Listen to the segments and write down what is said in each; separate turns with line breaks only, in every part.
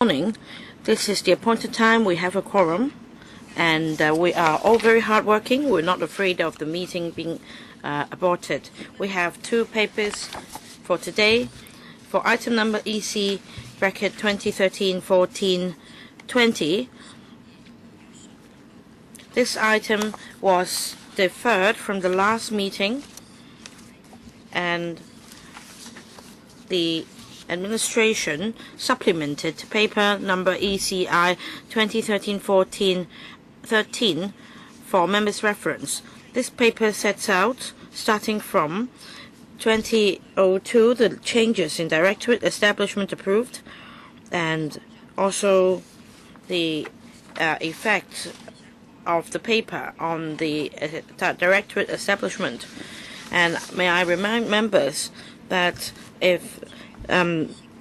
Morning. This is the appointed time. We have a quorum, and we are all very hardworking. We're not afraid of the meeting being aborted. We have two papers for today. For item number EC bracket 2013-14-20, this item was deferred from the last meeting, and the administration supplemented paper number ECI 2013-14-13 for members' reference. This paper sets out, starting from 2002, the changes in directorate establishment approved, and also the effect of the paper on the directorate establishment. And may I remind members that if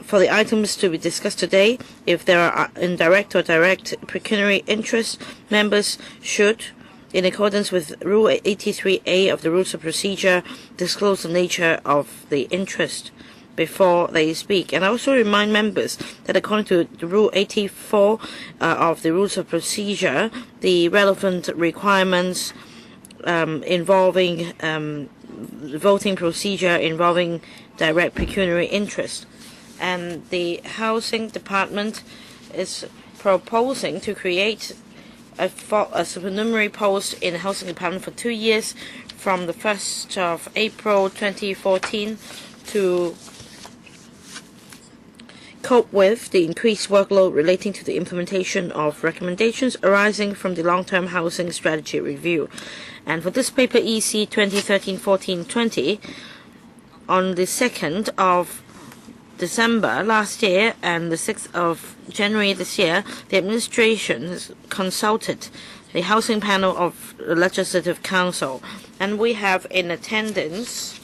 for the items to be discussed today, if there are indirect or direct pecuniary interests, members should, in accordance with Rule 83A of the Rules of Procedure, disclose the nature of the interest before they speak. And I also remind members that according to Rule 84 of the Rules of Procedure, the relevant requirements involving voting procedure involving direct pecuniary interest. And the Housing Department is proposing to create a supernumerary post in the Housing Department for 2 years from the 1st of April 2014 to cope with the increased workload relating to the implementation of recommendations arising from the long-term housing strategy review. And for this paper EC 2013-14-20, on the 2nd of December last year and the 6th of January this year, the administration has consulted the Housing Panel of the Legislative Council, and we have in attendance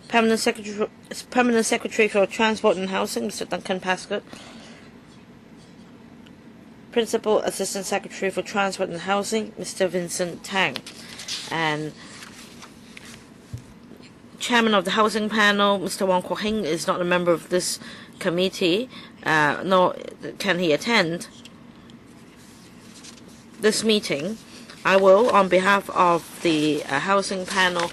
Permanent Secretary for Transport and Housing, Mr. Duncan Pascott, Principal Assistant Secretary for Transport and Housing, Mr. Vincent Tang, and Chairman of the Housing Panel, Mr. Wong Kwok Hing, is not a member of this committee, nor can he attend this meeting. I will, on behalf of the Housing Panel,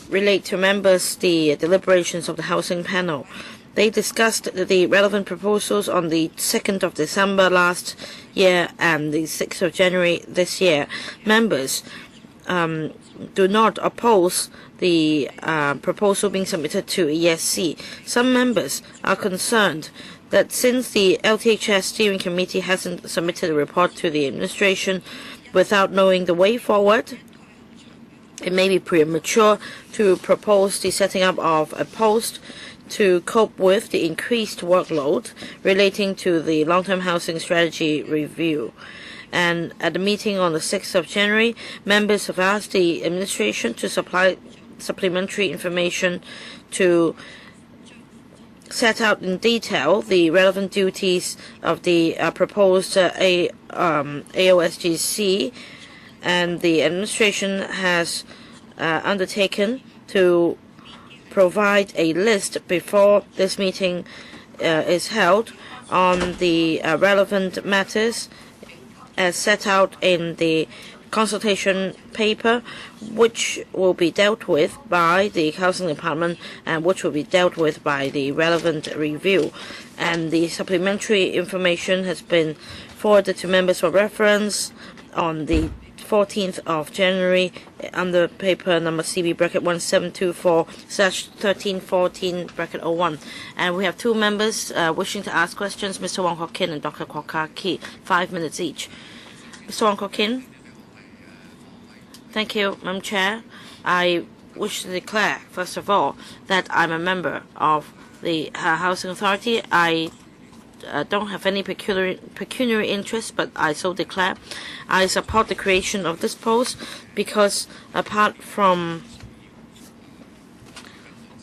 relate to members the deliberations of the Housing Panel. They discussed the relevant proposals on the 2nd of December last year and the 6th of January this year. Members do not oppose the proposal being submitted to ESC. Some members are concerned that since the LTHS Steering Committee hasn't submitted a report to the administration without knowing the way forward, it may be premature to propose the setting up of a post to cope with the increased workload relating to the long-term housing strategy review. And at the meeting on the 6th of January, members have asked the administration to supply supplementary information to set out in detail the relevant duties of the proposed AOSGC, and the administration has undertaken to provide a list before this meeting is held on the relevant matters as set out in the consultation paper, which will be dealt with by the Housing Department and which will be dealt with by the relevant review. And the supplementary information has been forwarded to members for reference on the 14th of January under paper number CB bracket 1724/1314/01. And we have two members wishing to ask questions, Mr. Wong Kwok Kin and Dr. Kwok Ka-ki, 5 minutes each. Mr. Wong Kwok Kin. Thank you, Madam Chair. I wish to declare, first of all, that I'm a member of the Housing Authority. I don't have any pecuniary interest, but I so declare. I support the creation of this post because apart from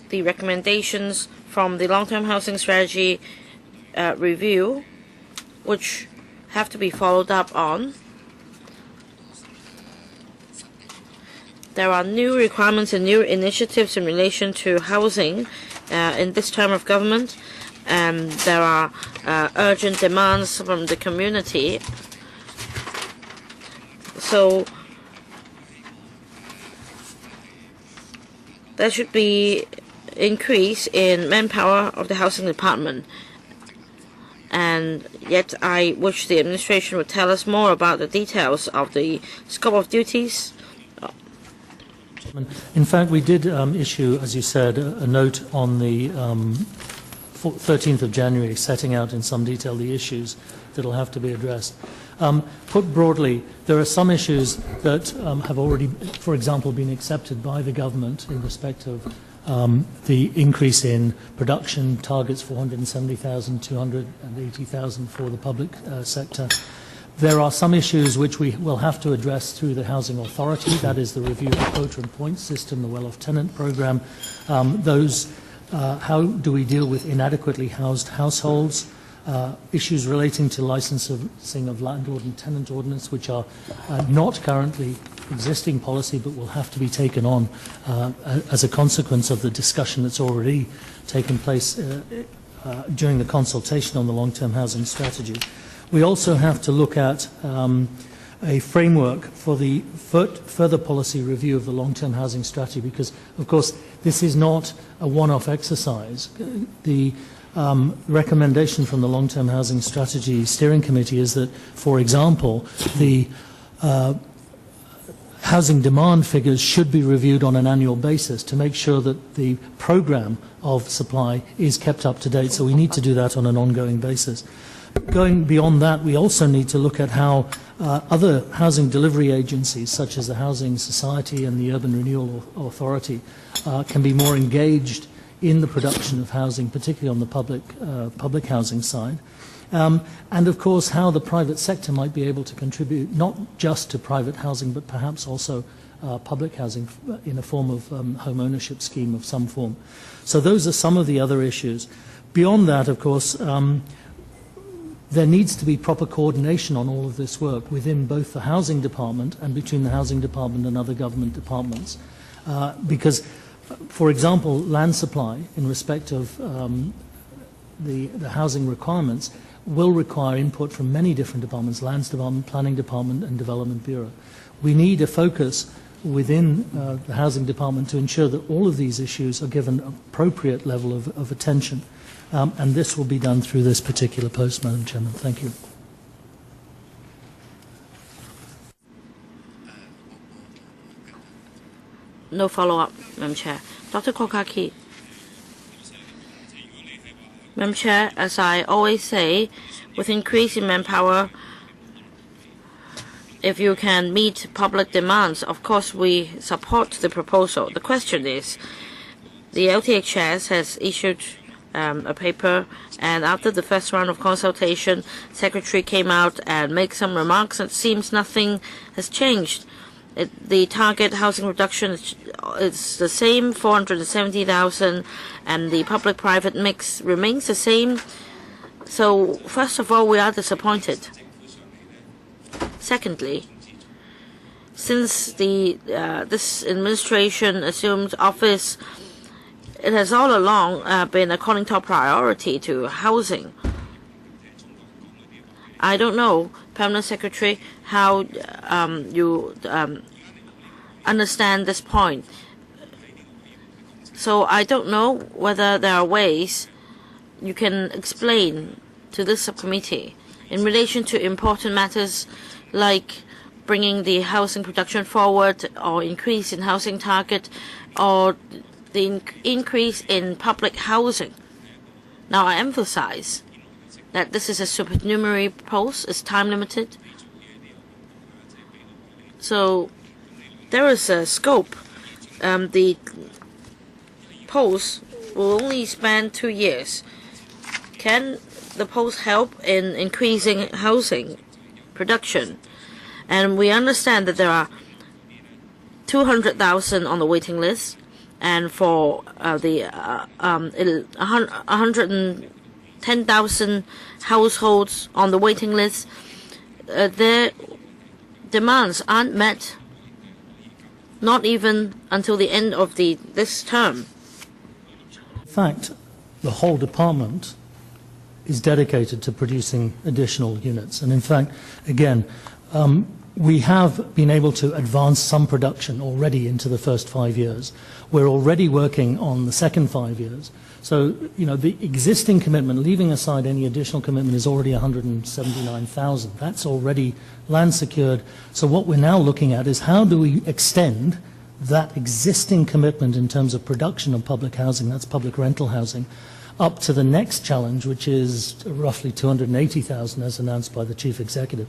the recommendations from the long-term housing strategy review, which have to be followed up on, there are new requirements and new initiatives in relation to housing in this term of government, and there are urgent demands from the community. So there should be increase in manpower of the housing department. And yet I wish the administration would tell us more about the details of the scope of duties.
In fact, we did issue, as you said, a note on the 13th of January setting out in some detail the issues that will have to be addressed. Put broadly, there are some issues that have already, for example, been accepted by the government in respect of the increase in production targets, 470,000, 280,000 for the public sector. There are some issues which we will have to address through the Housing Authority, that is the review of the quota and points system, the well-off tenant program. How do we deal with inadequately housed households? Issues relating to licensing of landlord and tenant ordinance, which are not currently existing policy but will have to be taken on as a consequence of the discussion that's already taken place during the consultation on the long-term housing strategy. We also have to look at a framework for the further policy review of the long-term housing strategy because, of course, this is not a one-off exercise. The recommendation from the Long-Term Housing Strategy Steering Committee is that, for example, the housing demand figures should be reviewed on an annual basis to make sure that the program of supply is kept up to date. So we need to do that on an ongoing basis. Going beyond that, we also need to look at how other housing delivery agencies, such as the Housing Society and the Urban Renewal Authority, can be more engaged in the production of housing, particularly on the public housing side. And of course how the private sector might be able to contribute not just to private housing but perhaps also public housing in a form of home ownership scheme of some form. So those are some of the other issues. Beyond that, of course, there needs to be proper coordination on all of this work within both the housing department and between the housing department and other government departments. Because, for example, land supply in respect of the housing requirements will require input from many different departments, Lands Department, Planning Department and Development Bureau. We need a focus within the Housing Department to ensure that all of these issues are given appropriate level of attention. And this will be done through this particular post, Madam Chairman. Thank you.
No follow-up, Madam Chair. Dr. Kokaki. Madam Chair, as I always say, with increase in manpower, if you can meet public demands, of course we support the proposal. The question is, the LTHS has issued a paper, and after the first round of consultation, Secretary came out and made some remarks. It seems nothing has changed. The target housing reduction is the same, 470,000, and the public-private mix remains the same. So, first of all, we are disappointed. Secondly, since this administration assumed office, it has all along been according top priority to housing. I don't know, Permanent Secretary, how you understand this point. So I don't know whether there are ways you can explain to this subcommittee in relation to important matters like bringing the housing production forward or increase in housing target or the increase in public housing. Now I emphasize that this is a supernumerary post, it's time limited. So there is a scope. The post will only span 2 years. Can the post help in increasing housing production? And we understand that there are 200,000 on the waiting list, and for the 110,000 households on the waiting list, their demands aren't met, not even until the end of this term.
fact, the whole department is dedicated to producing additional units. And in fact, again, we have been able to advance some production already into the first 5 years. We're already working on the second 5 years. So, you know, the existing commitment, leaving aside any additional commitment, is already 179,000. That's already land secured. So what we're now looking at is how do we extend that existing commitment in terms of production of public housing, that's public rental housing, up to the next challenge, which is roughly 280,000 as announced by the Chief Executive.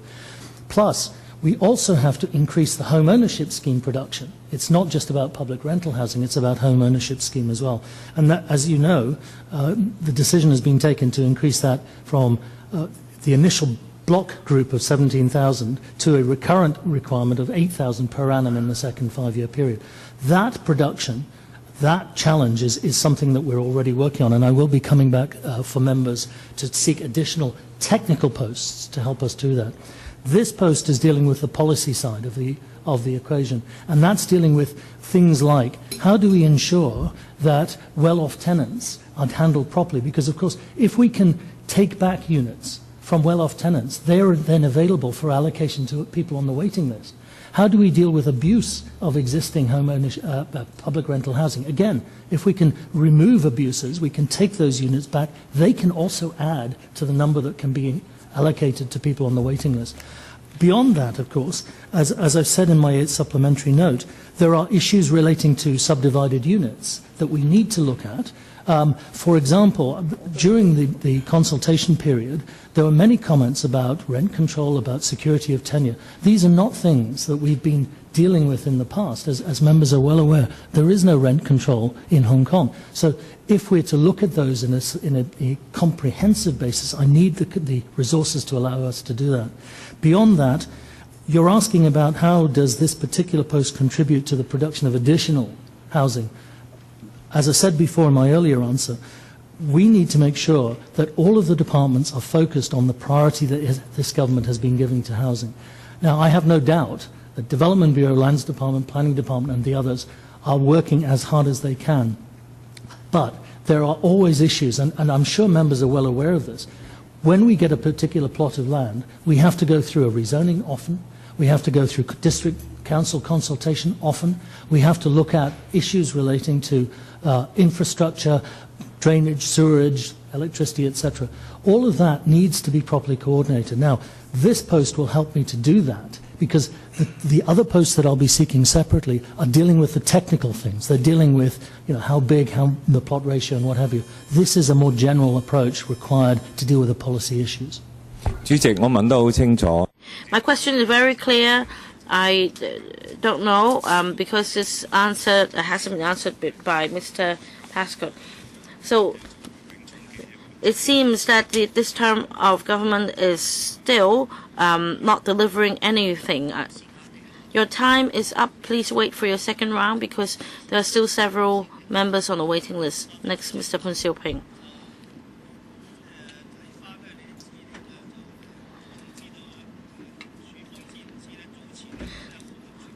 Plus, we also have to increase the home ownership scheme production. It's not just about public rental housing, it's about home ownership scheme as well. And that, as you know, the decision has been taken to increase that from the initial block group of 17,000 to a recurrent requirement of 8,000 per annum in the second 5-year period. That production, that challenge is something that we're already working on, and I will be coming back for members to seek additional technical posts to help us do that. This post is dealing with the policy side of the equation, and that's dealing with things like how do we ensure that well-off tenants are handled properly, because of course if we can take back units from well-off tenants, they are then available for allocation to people on the waiting list. How do we deal with abuse of existing home ownership, public rental housing? Again, if we can remove abuses, we can take those units back. They can also add to the number that can be allocated to people on the waiting list. Beyond that, of course, as I've said in my supplementary note, there are issues relating to subdivided units that we need to look at. For example, during the consultation period, there were many comments about rent control, about security of tenure. These are not things that we've been dealing with in the past. As members are well aware, there is no rent control in Hong Kong. So if we're to look at those in a comprehensive basis, I need the resources to allow us to do that. Beyond that, you're asking about how does this particular post contribute to the production of additional housing. As I said before in my earlier answer, we need to make sure that all of the departments are focused on the priority that this government has been giving to housing. Now, I have no doubt that Development Bureau, Lands Department, Planning Department and the others are working as hard as they can. But there are always issues, and I'm sure members are well aware of this. When we get a particular plot of land, we have to go through a rezoning often. We have to go through district council consultation often. We have to look at issues relating to infrastructure, drainage, sewerage, electricity, etc. All of that needs to be properly coordinated. Now, this post will help me to do that, because the other posts that I'll be seeking separately are dealing with the technical things. They're dealing with, you know, how big, how the plot ratio and what have you. This is a more general approach required to deal with the policy issues.
主席，我問得好清楚。
My question is very clear. I don't know because this answer hasn't been answered by Mr. Pascott. So it seems that this term of government is still not delivering anything. Your time is up. Please wait for your second round because there are still several members on the waiting list. Next, Mr. Pun Siu Ping.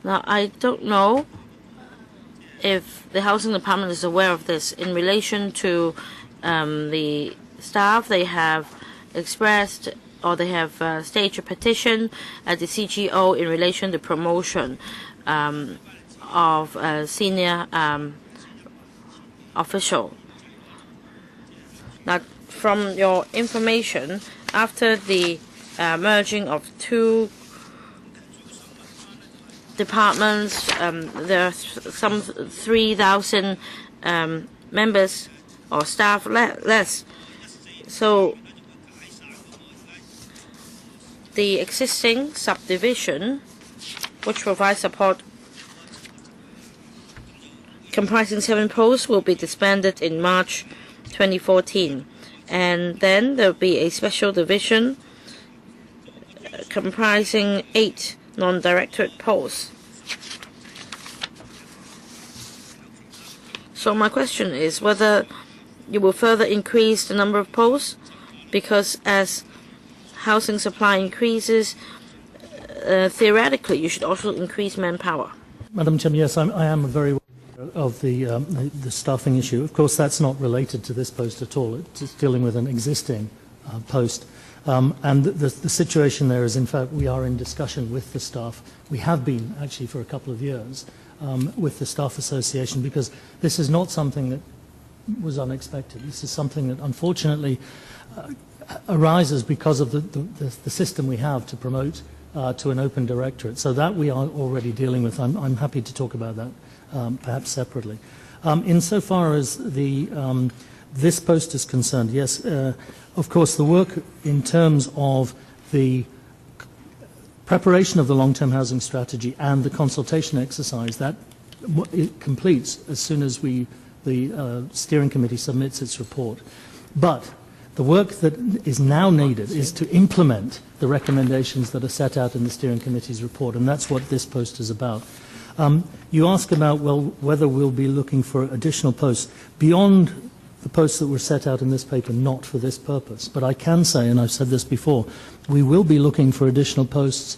Now, I don't know if the Housing Department is aware of this. In relation to the staff, they have expressed or they have staged a petition at the CGO in relation to promotion of a senior official. Now, from your information, after the merging of two departments, there are some 3,000 members or staff less. So the existing subdivision, which provides support comprising 7 posts, will be disbanded in March 2014. And then there will be a special division comprising 8 non-directorate posts. So my question is whether you will further increase the number of posts, because as housing supply increases, theoretically you should also increase manpower.
Madam Chairman, yes, I am very aware of the staffing issue. Of course, that's not related to this post at all. It's dealing with an existing post. And the situation there is, in fact, we are in discussion with the staff. We have been, actually, for a couple of years with the Staff Association, because this is not something that was unexpected. This is something that, unfortunately, arises because of the system we have to promote to an open directorate. So that we are already dealing with. I'm happy to talk about that perhaps separately. Insofar as this post is concerned, yes, of course the work in terms of the preparation of the long-term housing strategy and the consultation exercise, that it completes as soon as the steering committee submits its report. But the work that is now needed is to implement the recommendations that are set out in the steering committee's report, and that's what this post is about. You ask about, well, whether we'll be looking for additional posts beyond the posts that were set out in this paper, not for this purpose. But I can say, and I've said this before, we will be looking for additional posts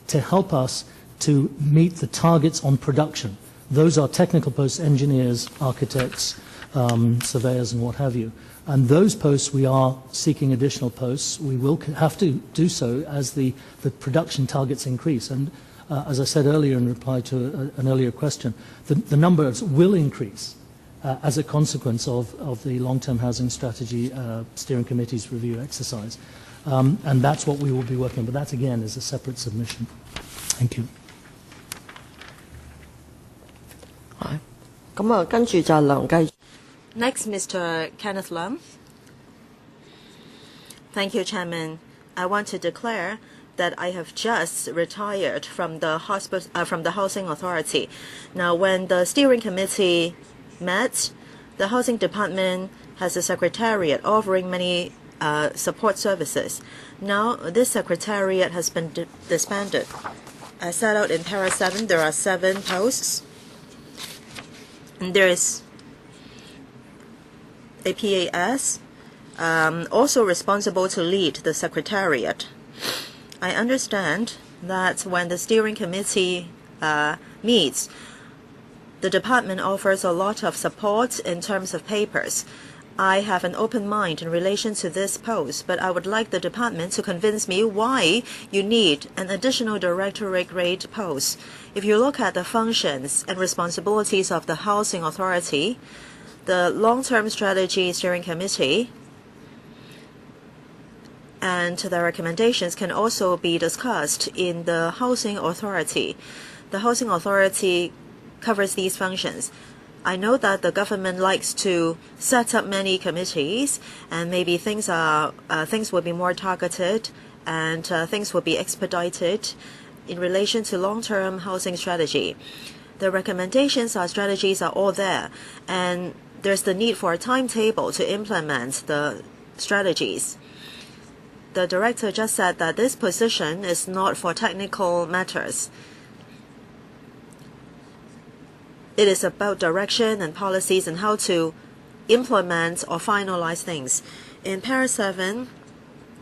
to help us to meet the targets on production. Those are technical posts, engineers, architects, surveyors, and what have you. And those posts, we are seeking additional posts. We will have to do so as the production targets increase. And as I said earlier in reply to an earlier question, the numbers will increase as a consequence of the long-term housing strategy steering committee's review exercise. And that's what we will be working on. But that, again, is a separate submission. Thank you.
Next, Mr. Kenneth Lam. Thank you, Chairman. I want to declare that I have just retired from the Housing Authority. Now, when the steering committee met, the Housing Department has a secretariat offering many support services. Now, this secretariat has been disbanded. As set out in Para 7, there are 7 posts. And there is a PAS, also responsible to lead the secretariat. I understand that when the steering committee meets, the department offers a lot of support in terms of papers. I have an open mind in relation to this post, but I would like the department to convince me why you need an additional directorate grade post. If you look at the functions and responsibilities of the Housing Authority, the long-term strategy steering committee and the recommendations can also be discussed in the Housing Authority. The Housing Authority covers these functions. I know that the government likes to set up many committees, and maybe things will be more targeted and things will be expedited in relation to long-term housing strategy. The recommendations or strategies are all there, and there's the need for a timetable to implement the strategies. The director just said that this position is not for technical matters. It is about direction and policies and how to implement or finalize things. In Para 7,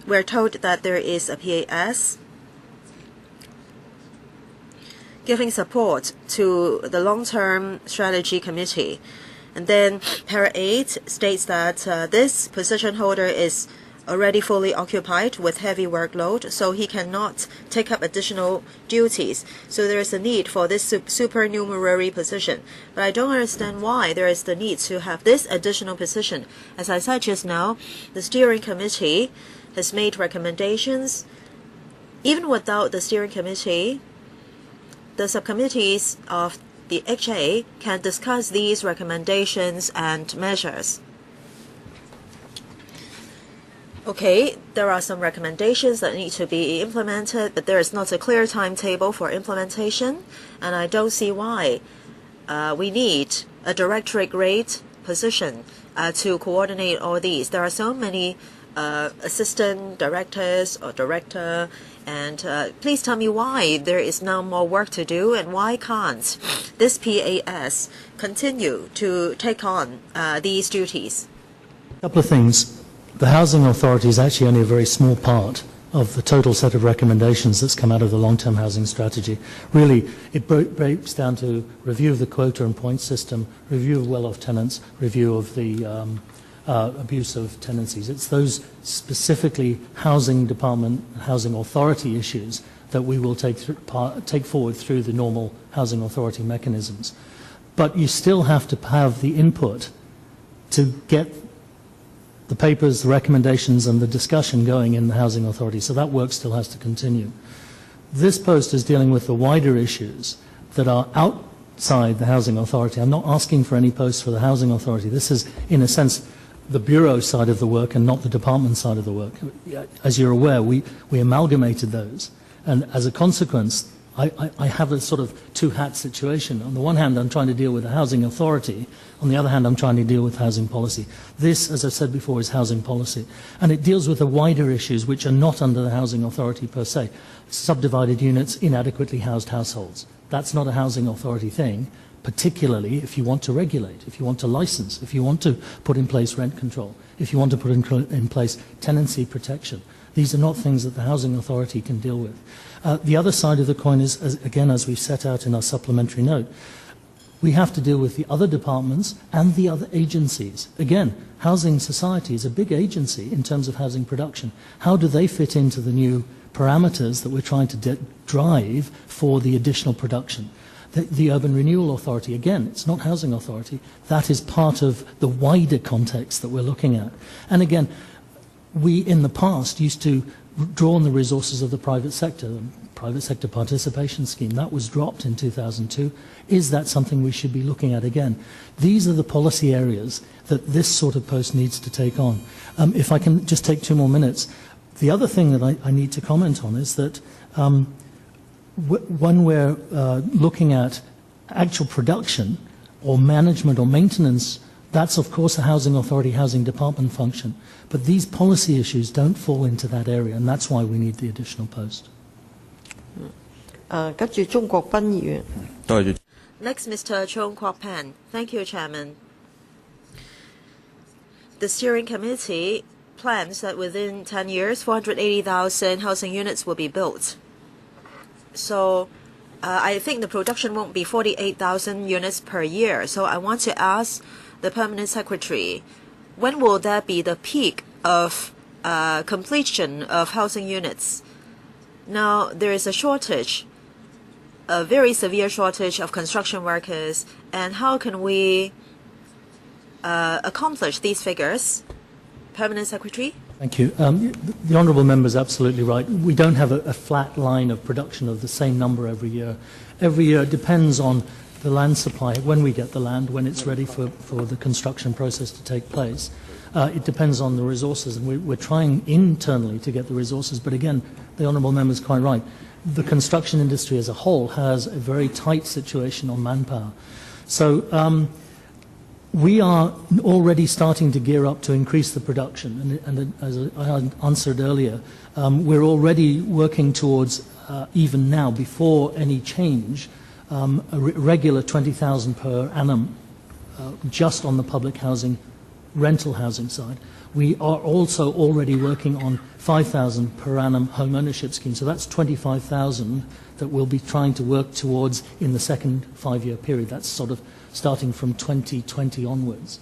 we're told that there is a PAS giving support to the long-term strategy committee. And then Para 8 states that this position holder is already fully occupied with heavy workload, so he cannot take up additional duties. So there is a need for this supernumerary position. But I don't understand why there is the need to have this additional position. As I said just now, the steering committee has made recommendations. Even without the steering committee, the subcommittees of the HA can discuss these recommendations and measures. Okay, there are some recommendations that need to be implemented, but there is not a clear timetable for implementation, and I don't see why we need a directorate grade position to coordinate all these. There are so many assistant directors or director, and please tell me why there is now more work to do, and why can't this PAS continue to take on these duties?
A couple of things. The Housing Authority is actually only a very small part of the total set of recommendations that's come out of the long-term housing strategy. Really, it breaks down to review of the quota and point system, review of well-off tenants, review of the abuse of tenancies. It's those specifically housing department, housing authority issues that we will take forward through the normal housing authority mechanisms. But you still have to have the input to get the papers, the recommendations and the discussion going in the housing authority. So that work still has to continue. This post is dealing with the wider issues that are outside the housing authority. I'm not asking for any posts for the housing authority. This is, in a sense, the bureau side of the work and not the department side of the work. As you're aware, we amalgamated those. And as a consequence, I have a sort of two-hat situation. On the one hand, I'm trying to deal with the housing authority. On the other hand, I'm trying to deal with housing policy. This, as I said before, is housing policy. And it deals with the wider issues which are not under the housing authority per se. Subdivided units, inadequately housed households. That's not a housing authority thing, particularly if you want to regulate, if you want to license, if you want to put in place rent control, if you want to put in place tenancy protection. These are not things that the housing authority can deal with. The other side of the coin is, again, as we've set out in our supplementary note, we have to deal with the other departments and the other agencies. Again, Housing Society is a big agency in terms of housing production. How do they fit into the new parameters that we're trying to drive for the additional production? The Urban Renewal Authority, again, it's not Housing Authority. That is part of the wider context that we're looking at. And again, we in the past used to draw on the resources of the private sector participation scheme. That was dropped in 2002. Is that something we should be looking at again? These are the policy areas that this sort of post needs to take on. If I can just take 2 more minutes. The other thing that I need to comment on is that when we're looking at actual production or management or maintenance, that's of course a housing authority, housing department function. But these policy issues don't fall into that area, and that's why we need the additional post.
Next, Mr. Chung Kwok Pan. Thank you, Chairman. The steering committee plans that within 10 years, 480,000 housing units will be built. So I think the production won't be 48,000 units per year. So I want to ask the Permanent Secretary, when will there be the peak of completion of housing units? Now, there is a shortage, a very severe shortage of construction workers, and how can we accomplish these figures? Permanent Secretary?
Thank you. The Honourable Member is absolutely right. We don't have a flat line of production of the same number every year. Every year it depends on the land supply, when we get the land, when it's ready for the construction process to take place. It depends on the resources, and we're trying internally to get the resources. But again, the Honourable Member is quite right. The construction industry as a whole has a very tight situation on manpower. So we are already starting to gear up to increase the production. And as I answered earlier, we're already working towards, even now, before any change, a regular 20,000 per annum just on the public housing, rental housing side. We are also already working on 5,000 per annum home ownership scheme. So that's 25,000 that we'll be trying to work towards in the second 5-year period. That's sort of starting from 2020 onwards.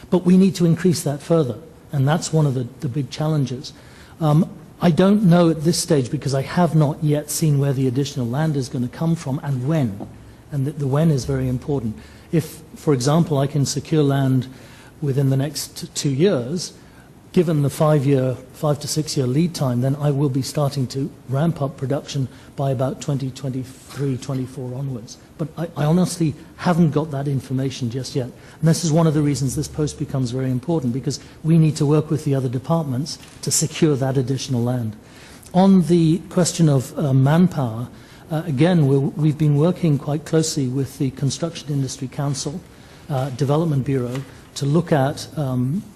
But we need to increase that further, and that's one of the big challenges. I don't know at this stage, because I have not yet seen where the additional land is going to come from and when. And the when is very important. If, for example, I can secure land within the next 2 years, given the 5 to 6 year lead time, then I will be starting to ramp up production by about 2023, 24 onwards. But I honestly haven't got that information just yet. And this is one of the reasons this post becomes very important, because we need to work with the other departments to secure that additional land. On the question of manpower, again, we've been working quite closely with the Construction Industry Council, Development Bureau, to look at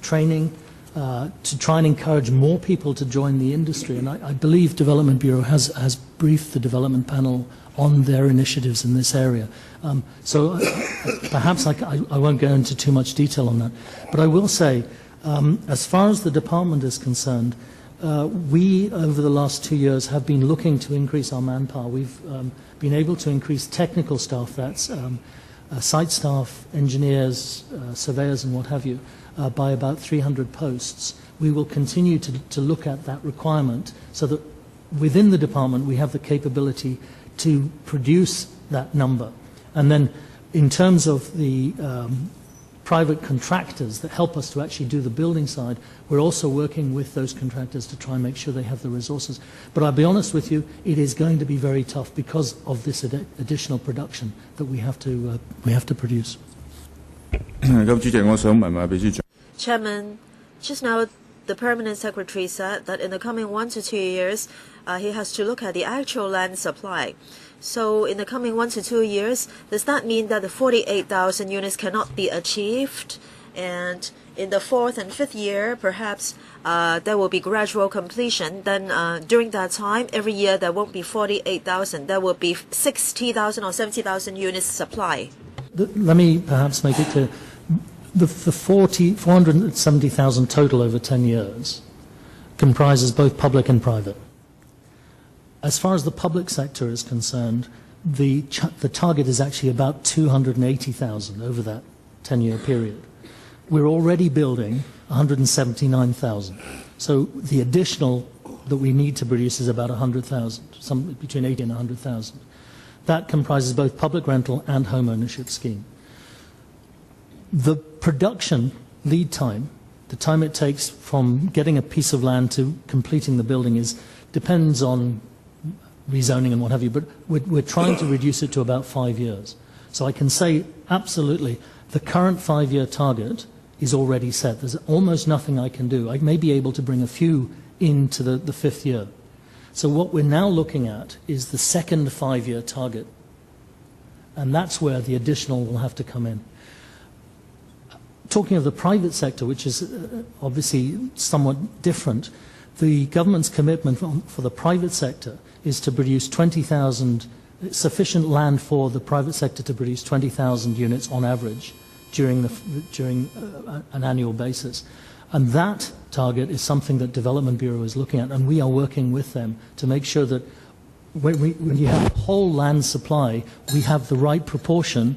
training, to try and encourage more people to join the industry. And I believe Development Bureau has briefed the development panel on their initiatives in this area. So perhaps I won't go into too much detail on that. But I will say, as far as the department is concerned, We, over the last 2 years, have been looking to increase our manpower. We've been able to increase technical staff, that's site staff, engineers, surveyors and what have you, by about 300 posts. We will continue to look at that requirement so that within the department we have the capability to produce that number. And then in terms of the private contractors that help us to actually do the building side, we're also working with those contractors to try and make sure they have the resources. But I'll be honest with you, it is going to be very tough because of this additional production that we have to produce.
Chairman, just now the Permanent Secretary said that in the coming 1 to 2 years, he has to look at the actual land supply. So in the coming 1 to 2 years, does that mean that the 48,000 units cannot be achieved? And in the 4th and 5th year, perhaps there will be gradual completion. Then during that time, every year there won't be 48,000. There will be 60,000 or 70,000 units supply.
Let me perhaps make it clear. The 470,000 total over 10 years comprises both public and private. As far as the public sector is concerned, the target is actually about 280,000 over that 10-year period. We're already building 179,000. So the additional that we need to produce is about 100,000, between 80 and 100,000. That comprises both public rental and home ownership scheme. The production lead time, the time it takes from getting a piece of land to completing the building, depends on rezoning and what have you, but we're trying to reduce it to about 5 years. So I can say absolutely the current 5-year target is already set. There's almost nothing I can do. I may be able to bring a few into the 5th year. So what we're now looking at is the second 5-year target, and that's where the additional will have to come in. Talking of the private sector, which is obviously somewhat different, the government's commitment for the private sector is to produce 20,000, sufficient land for the private sector to produce 20,000 units on average during an annual basis. And that target is something that Development Bureau is looking at, and we are working with them to make sure that when you have whole land supply, we have the right proportion,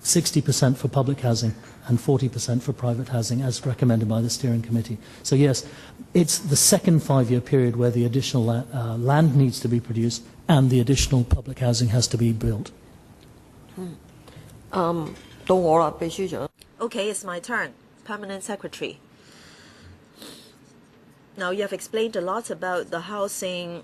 60% for public housing and 40% for private housing, as recommended by the steering committee. So yes, it's the second 5-year period where the additional land needs to be produced and the additional public housing has to be built.
Okay, it's my turn. Permanent Secretary. Now you have explained a lot about the housing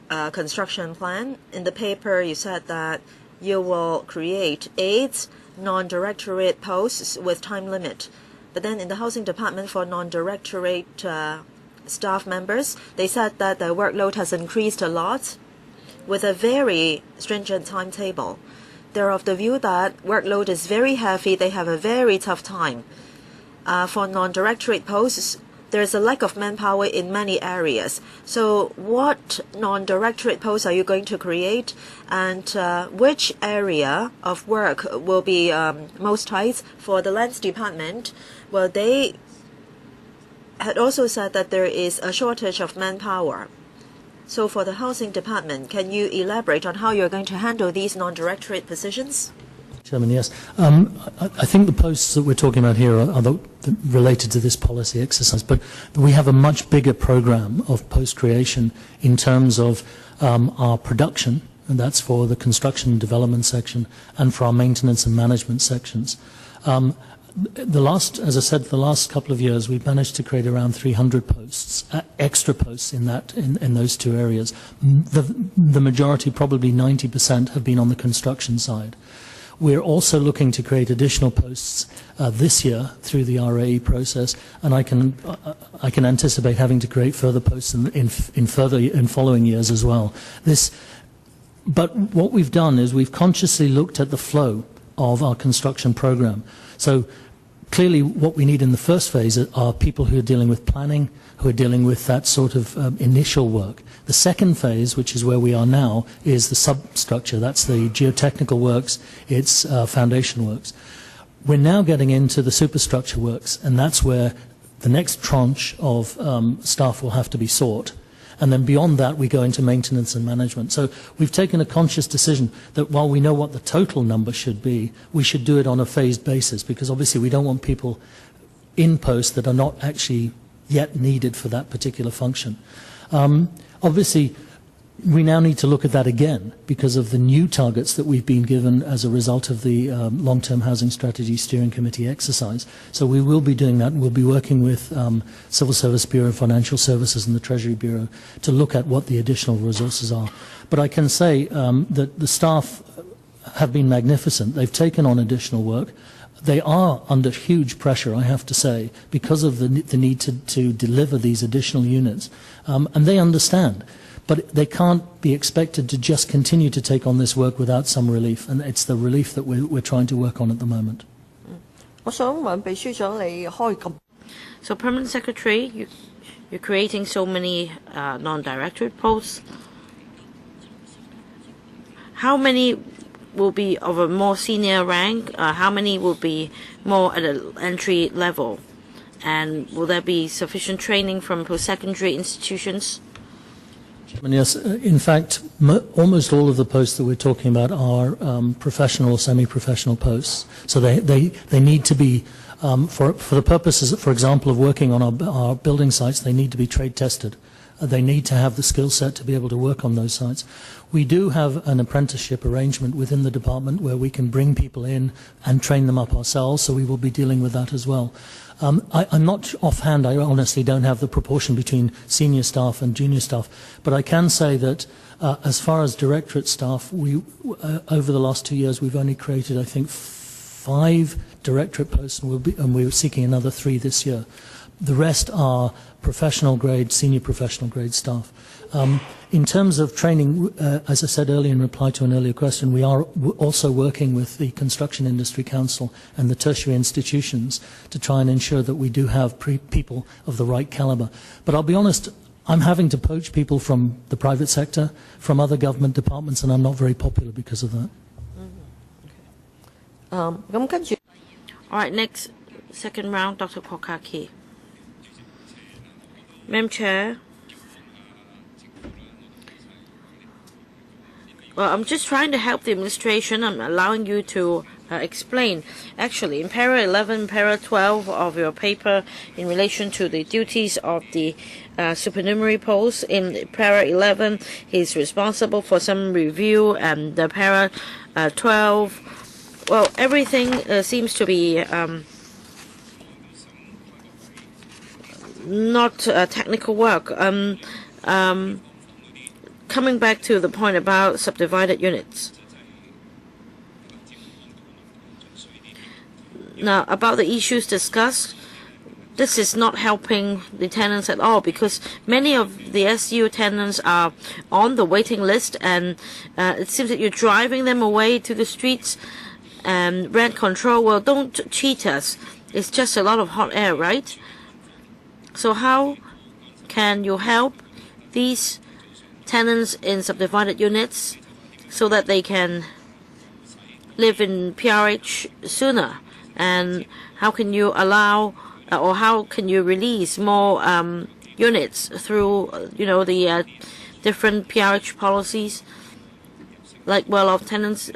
construction plan. In the paper you said that you will create 8 non-directorate posts with time limit. But then in the housing department for non-directorate staff members, they said that the workload has increased a lot with a very stringent timetable. They're of the view that workload is very heavy, they have a very tough time. For non-directorate posts, there's a lack of manpower in many areas. So what non-directorate posts are you going to create, and which area of work will be most tight? For the lands department, well, they had also said that there is a shortage of manpower. So for the housing department, can you elaborate on how you're going to handle these non-directorate positions?
Chairman, yes. I think the posts that we're talking about here are related to this policy exercise, but we have a much bigger program of post creation in terms of our production, and that's for the construction and development section, and for our maintenance and management sections. As I said, the last couple of years we've managed to create around 300 posts, extra posts in those two areas. The majority, probably 90%, have been on the construction side. We're also looking to create additional posts this year through the RAE process, and I can anticipate having to create further posts in following years as well. But what we've done is we've consciously looked at the flow of our construction program. So clearly what we need in the first phase are people who are dealing with planning, who are dealing with that sort of initial work. The second phase, which is where we are now, is the substructure. That's the geotechnical works, it's foundation works. We're now getting into the superstructure works, and that's where the next tranche of staff will have to be sought. And then beyond that, we go into maintenance and management. So we've taken a conscious decision that while we know what the total number should be, we should do it on a phased basis, because obviously we don't want people in post that are not actually yet needed for that particular function. Obviously, we now need to look at that again because of the new targets that we've been given as a result of the Long-Term Housing Strategy Steering Committee exercise. So we will be doing that, and we'll be working with Civil Service Bureau, Financial Services and the Treasury Bureau to look at what the additional resources are. But I can say that the staff have been magnificent. They've taken on additional work. They are under huge pressure, I have to say, because of the need to deliver these additional units. And they understand. But they can't be expected to just continue to take on this work without some relief, and it's the relief that we're trying to work on at the moment.
So, Permanent Secretary, you're creating so many non-directorate posts. How many will be of a more senior rank? How many will be more at an entry level? And will there be sufficient training from post-secondary institutions?
Yes, in fact, almost all of the posts that we're talking about are professional or semi-professional posts. So they need to be, for the purposes, for example, of working on our building sites, they need to be trade tested. They need to have the skill set to be able to work on those sites. We do have an apprenticeship arrangement within the department where we can bring people in and train them up ourselves, so we will be dealing with that as well. I'm not offhand, I honestly don't have the proportion between senior staff and junior staff, but I can say that as far as directorate staff, over the last 2 years we've only created, I think, 5 directorate posts, and we're seeking another 3 this year. The rest are professional grade, senior professional grade staff. In terms of training, as I said earlier in reply to an earlier question, we are also working with the Construction Industry Council and the tertiary institutions to try and ensure that we do have people of the right caliber. But I'll be honest, I'm having to poach people from the private sector, from other government departments, and I'm not very popular because of that.
All right, next, second round, Dr. Kokaki. Madam Chair, well, I'm just trying to help the administration. I'm allowing you to explain. Actually, in para 11, para 12 of your paper in relation to the duties of the supernumerary post, in para 11, he's responsible for some review, and the para 12, well, everything seems to be not technical work. Coming back to the point about subdivided units. Now, about the issues discussed, this is not helping the tenants at all, because many of the SU tenants are on the waiting list, and it seems that you're driving them away to the streets. And rent control, well, don't cheat us. It's just a lot of hot air, right? So how can you help these tenants in subdivided units so that they can live in PRH sooner? And how can you allow, or how can you release more units through, the different PRH policies, like well-off tenants,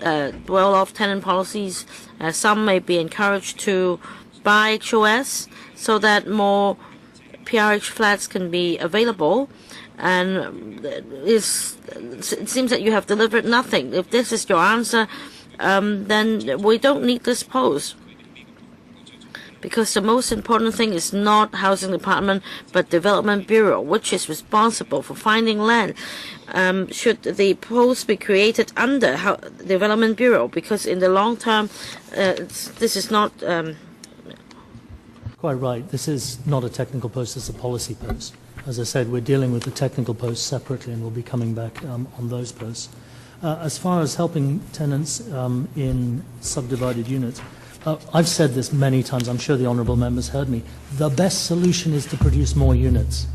well-off tenant policies? Some may be encouraged to buy HOS so that more PRH flats can be available, and it seems that you have delivered nothing. If this is your answer, then we don't need this post, because the most important thing is not Housing Department but Development Bureau, which is responsible for finding land. Should the post be created under Development Bureau? Because in the long term, this is not
Quite right. This is not a technical post, it's a policy post. As I said, we're dealing with the technical posts separately, and we'll be coming back on those posts. As far as helping tenants in subdivided units, I've said this many times, I'm sure the honourable members heard me, the best solution is to produce more units.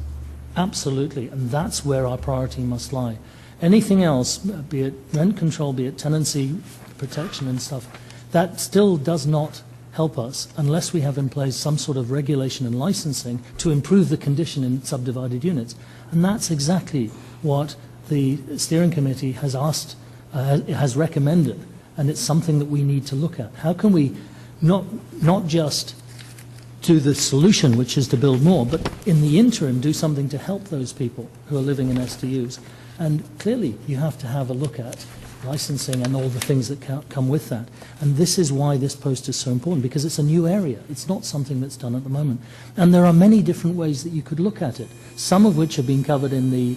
Absolutely, and that's where our priority must lie. Anything else, be it rent control, be it tenancy protection and stuff, that still does not help us unless we have in place some sort of regulation and licensing to improve the condition in subdivided units. And that's exactly what the steering committee has asked, has recommended, and it's something that we need to look at. How can we not just do the solution, which is to build more, but in the interim do something to help those people who are living in SDUs? And clearly you have to have a look at licensing and all the things that come with that. And this is why this post is so important, because it's a new area. It's not something that's done at the moment. And there are many different ways that you could look at it, some of which have been covered in the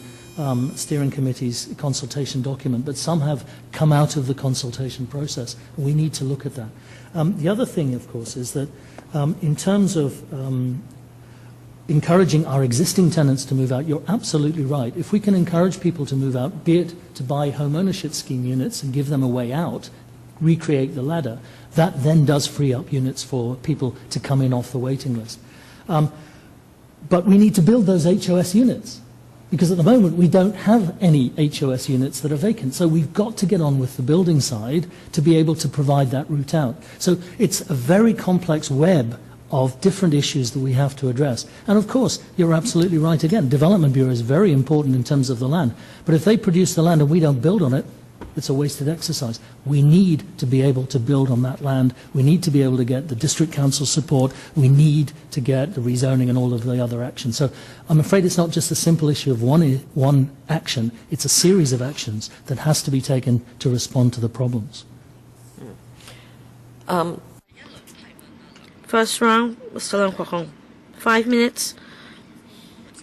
steering committee's consultation document, but some have come out of the consultation process. We need to look at that. The other thing, of course, is that in terms of encouraging our existing tenants to move out, you're absolutely right. If we can encourage people to move out, be it to buy home ownership scheme units and give them a way out, recreate the ladder, that then does free up units for people to come in off the waiting list. But we need to build those HOS units, because at the moment we don't have any HOS units that are vacant. So we've got to get on with the building side to be able to provide that route out. So it's a very complex web of different issues that we have to address. And of course, you're absolutely right again. Development Bureau is very important in terms of the land. But if they produce the land and we don't build on it, it's a wasted exercise. We need to be able to build on that land. We need to be able to get the district council support. We need to get the rezoning and all of the other actions. So I'm afraid it's not just a simple issue of one action. It's a series of actions that has to be taken to respond to the problems.
First round, Mr. Leung Kwok Hong. 5 minutes.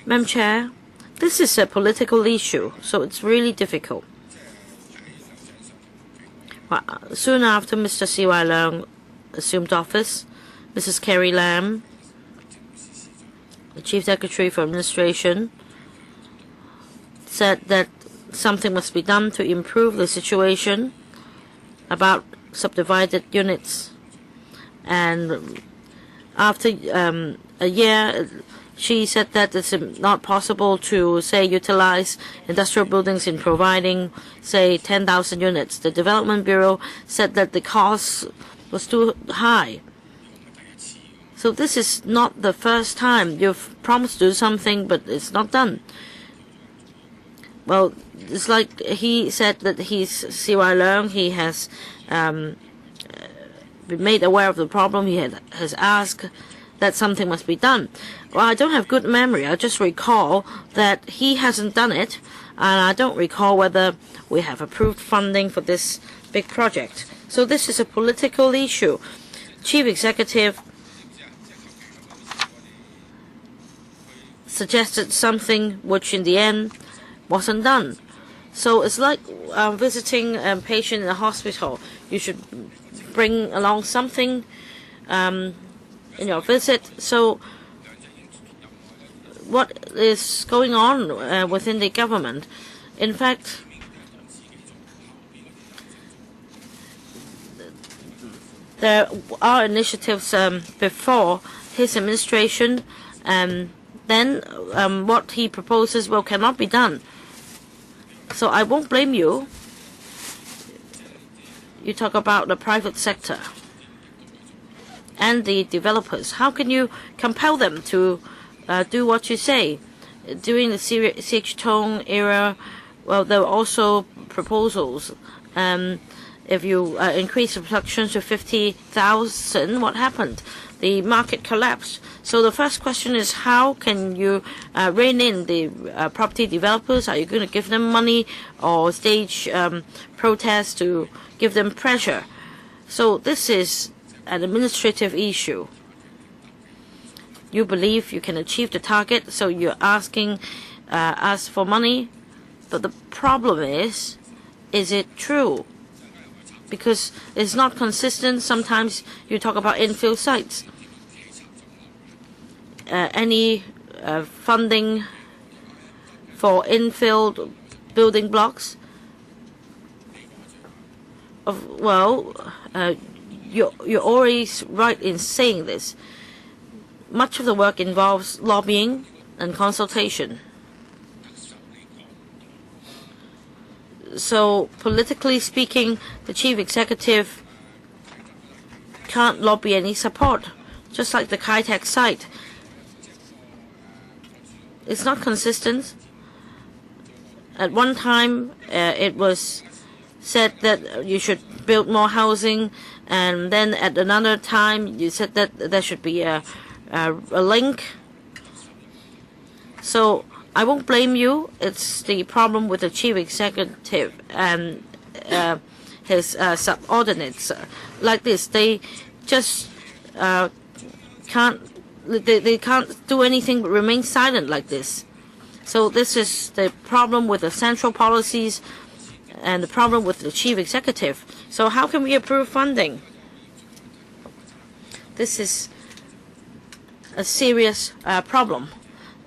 Madam Chair, this is a political issue, so it's really difficult. Well, soon after Mr. C.Y. Leung assumed office, Mrs. Carrie Lam, the Chief Secretary for Administration, said that something must be done to improve the situation about subdivided units. And after a year, she said that it's not possible to, say, utilize industrial buildings in providing, say, 10,000 units. The Development Bureau said that the cost was too high. So this is not the first time you've promised to do something, but it's not done. Well, it's like he said that he's C.Y. Leung, he has been made aware of the problem. He has asked that something must be done. Well, I don't have good memory. I just recall that he hasn't done it, and I don't recall whether we have approved funding for this big project. So this is a political issue. Chief Executive suggested something which in the end wasn't done. So it's like visiting a patient in a hospital. You should bring along something in your visit. So what is going on within the government? In fact, there are initiatives before his administration, and then what he proposes cannot be done. So I won't blame you. You talk about the private sector and the developers. How can you compel them to do what you say? During the CH Tong era, well, there were also proposals. If you increase the production to 50,000, what happened? The market collapsed. So the first question is, how can you rein in the property developers? Are you going to give them money or stage protests to give them pressure? So this is an administrative issue. You believe you can achieve the target, so you're asking us for money. But the problem is it true? Because it's not consistent. Sometimes you talk about infill sites. Any funding for infill building blocks? You're always right in saying this. Much of the work involves lobbying and consultation. So, politically speaking, the chief executive can't lobby any support, just like the Kai-Tak site. It's not consistent. At one time, it was said that you should build more housing, and then at another time, you said that there should be a link. So I won't blame you. It's the problem with the chief executive and his subordinates. Like this, they just can't. They can't do anything but remain silent like this. So this is the problem with the central policies and the problem with the chief executive. So how can we approve funding? This is a serious problem.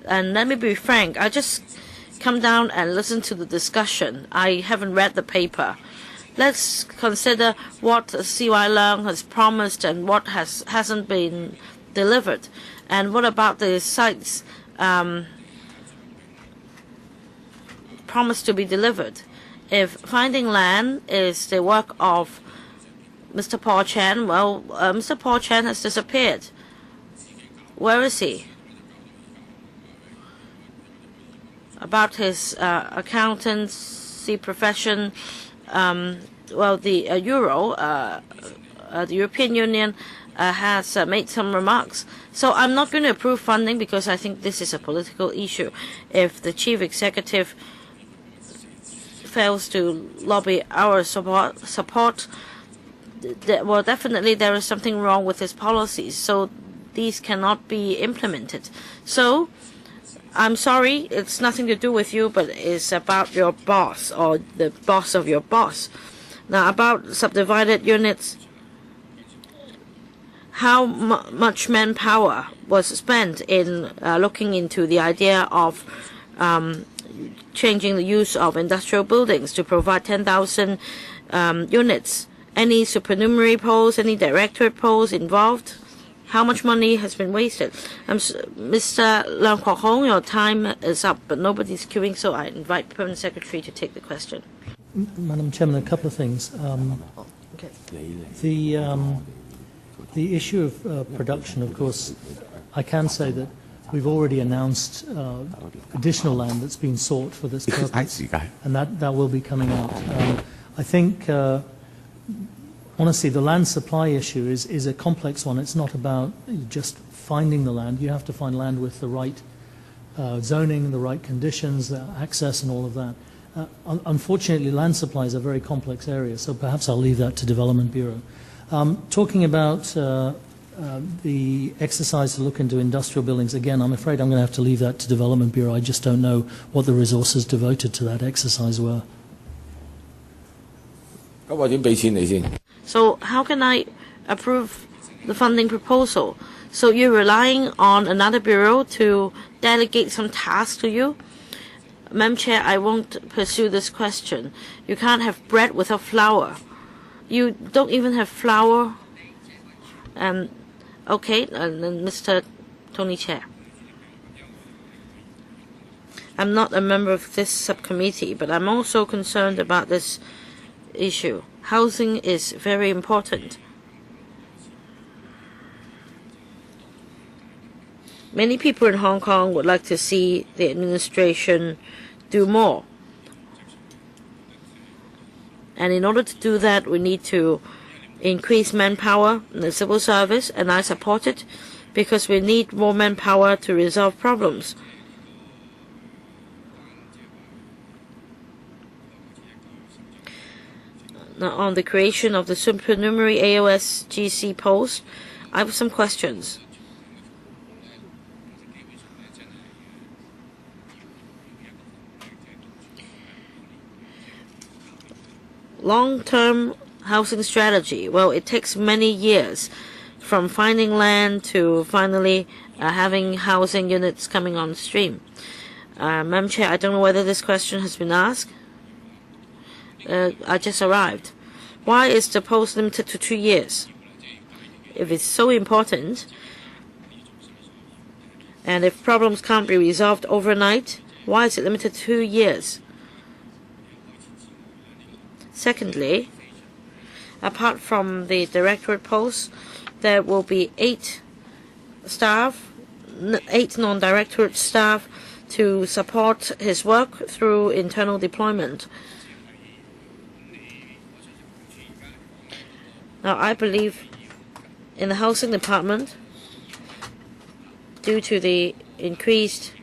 And let me be frank, I just come down and listen to the discussion. I haven't read the paper. Let's consider what C.Y. Leung has promised and what hasn't been delivered. And what about the sites promised to be delivered? If finding land is the work of Mr. Paul Chan, well, Mr. Paul Chan has disappeared. Where is he? About his accountancy profession, well, the European Union has made some remarks. So I'm not going to approve funding because I think this is a political issue. If the chief executive fails to lobby our support, well, definitely there is something wrong with his policies. So these cannot be implemented. So I'm sorry, it's nothing to do with you, but it's about your boss or the boss of your boss. Now, about subdivided units, how much manpower was spent in looking into the idea of changing the use of industrial buildings to provide 10,000 units? Any supernumerary posts, any directorate posts involved? How much money has been wasted? Mr. Leung Kwok Hong, your time is up, but nobody's queuing, so I invite Permanent Secretary to take the question.
Madam Chairman, a couple of things. The issue of production, of course, I can say that we've already announced additional land that's been sought for this purpose, and that will be coming out. I think honestly, the land supply issue is a complex one. It's not about just finding the land. You have to find land with the right zoning, the right conditions, the access and all of that. Unfortunately, land supply is a very complex area, so perhaps I'll leave that to Development Bureau. Talking about the exercise to look into industrial buildings, again, I'm afraid I'm going to have to leave that to Development Bureau. I just don't know what the resources devoted to that exercise were.
So how can I approve the funding proposal? So you're relying on another bureau to delegate some tasks to you? Madam Chair, I won't pursue this question. You can't have bread without flour. You don't even have flour. Okay, and then Mr. Tony Chair. I'm not a member of this subcommittee, but I'm also concerned about this issue. Housing is very important. Many people in Hong Kong would like to see the administration do more. And in order to do that, we need to increase manpower in the civil service, and I support it because we need more manpower to resolve problems. Now, on the creation of the supernumerary AOS GC post, I have some questions. Long-term housing strategy. Well, it takes many years from finding land to finally having housing units coming on stream. Madam Chair, I don't know whether this question has been asked. I just arrived. Why is the post limited to 2 years? If it's so important, and if problems can't be resolved overnight, why is it limited to 2 years? Secondly, apart from the directorate posts, there will be 8 non-directorate staff to support his work through internal deployment. Now, I believe in the housing department, due to the increased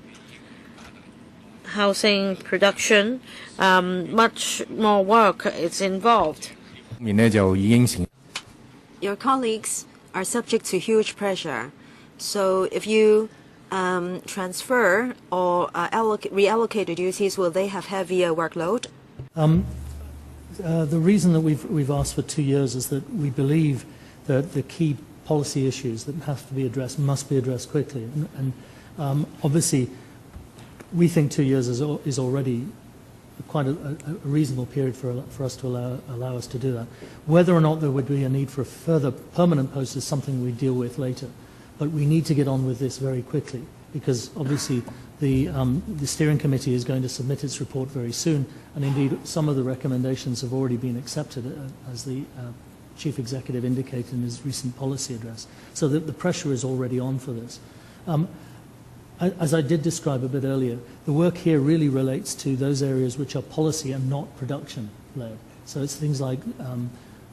housing production, much more work is involved.
Your colleagues are subject to huge pressure. So if you transfer or reallocate the duties, will they have heavier workload?
The reason that we've asked for 2 years is that we believe that the key policy issues that have to be addressed must be addressed quickly. And obviously, we think 2 years is already quite a reasonable period for us to allow us to do that. Whether or not there would be a need for a further permanent post is something we deal with later. But we need to get on with this very quickly because obviously the steering committee is going to submit its report very soon, and indeed some of the recommendations have already been accepted, as the chief executive indicated in his recent policy address. So the pressure is already on for this. As I did describe a bit earlier, the work here really relates to those areas which are policy and not production-led. So it's things like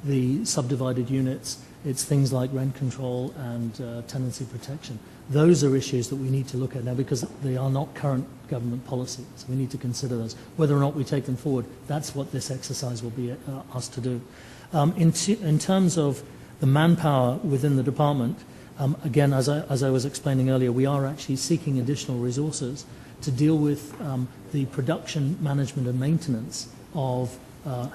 the subdivided units, it's things like rent control and tenancy protection. Those are issues that we need to look at now because they are not current government policy. So we need to consider those. Whether or not we take them forward, that's what this exercise will be asked to do. In terms of the manpower within the department, again, as I was explaining earlier, we are actually seeking additional resources to deal with the production, management and maintenance of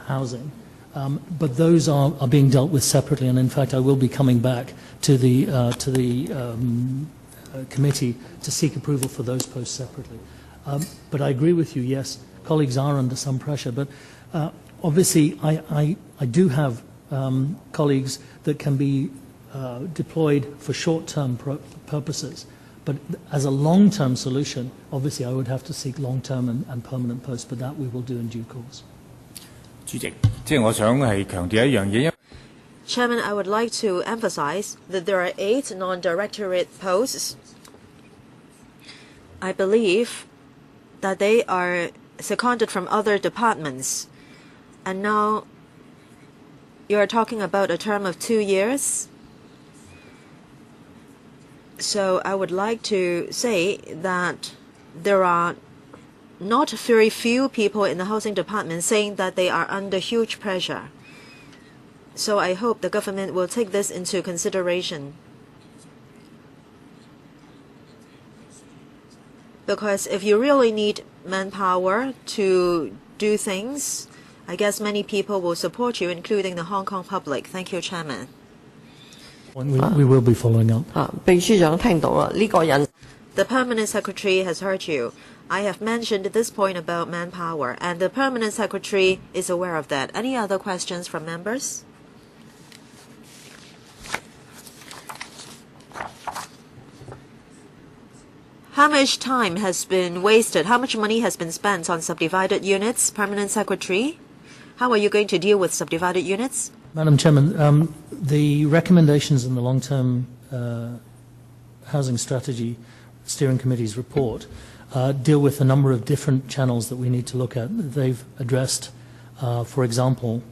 housing. But those are being dealt with separately, and in fact I will be coming back to the committee to seek approval for those posts separately. But I agree with you, yes, colleagues are under some pressure, but obviously I do have colleagues that can be deployed for short-term purposes. But as a long-term solution, obviously I would have to seek long-term and permanent posts, but that we will do in due course.
Chairman, I would like to emphasize that there are 8 non-directorate posts. I believe that they are seconded from other departments. And now you are talking about a term of 2 years. So I would like to say that there are not very few people in the housing department saying that they are under huge pressure. So I hope the government will take this into consideration. Because if you really need manpower to do things, I guess many people will support you, including the Hong Kong public. Thank you, Chairman.
We will be following up.
The Permanent Secretary has heard you. I have mentioned this point about manpower, and the Permanent Secretary is aware of that. Any other questions from members? How much time has been wasted? How much money has been spent on subdivided units, Permanent Secretary? How are you going to deal with subdivided units?
Madam Chairman, the recommendations in the long-term housing strategy steering committee's report deal with a number of different channels that we need to look at. They've addressed, for example,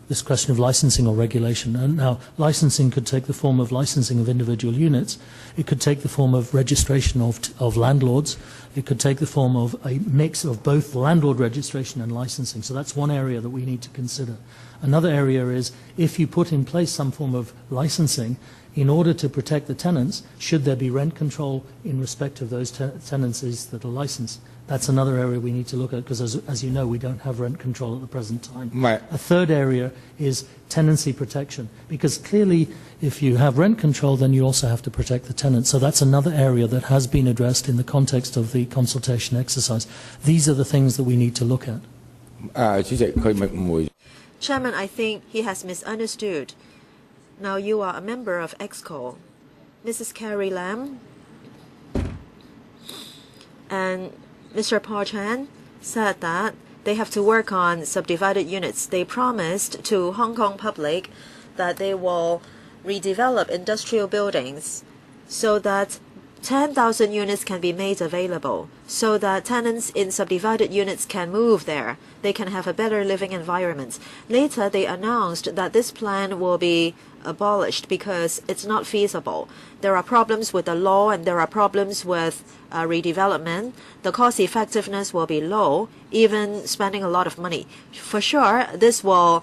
this question of licensing or regulation. And now, licensing could take the form of licensing of individual units. It could take the form of registration of landlords. It could take the form of a mix of both landlord registration and licensing. So that's one area that we need to consider. Another area is if you put in place some form of licensing, in order to protect the tenants, should there be rent control in respect of those tenancies that are licensed? That's another area we need to look at because, as you know, we don't have rent control at the present time.
Right.
A third area is tenancy protection because clearly if you have rent control then you also have to protect the tenants. So that's another area that has been addressed in the context of the consultation exercise. These are the things that we need to look at.
Chairman, I think he has misunderstood. Now you are a member of EXCO. Mrs. Carrie Lam and Mr. Paul Chan said that they have to work on subdivided units. They promised to Hong Kong public that they will redevelop industrial buildings so that 10,000 units can be made available, so that tenants in subdivided units can move there. They can have a better living environment. Later, they announced that this plan will be abolished because it's not feasible. There are problems with the law and there are problems with redevelopment. The cost effectiveness will be low, even spending a lot of money. For sure, this will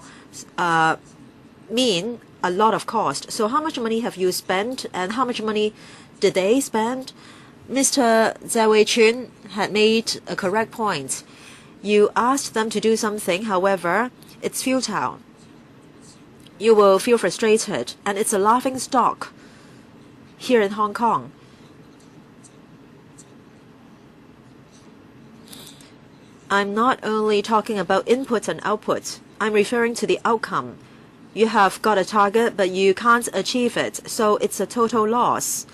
mean a lot of cost. So how much money have you spent and how much money did they spend? Mr. Zhao Wei-chun had made a correct point. You asked them to do something, however, it's futile. You will feel frustrated, and it's a laughing stock here in Hong Kong. I'm not only talking about input and output. I'm referring to the outcome. You have got a target, but you can't achieve it, so it's a total loss.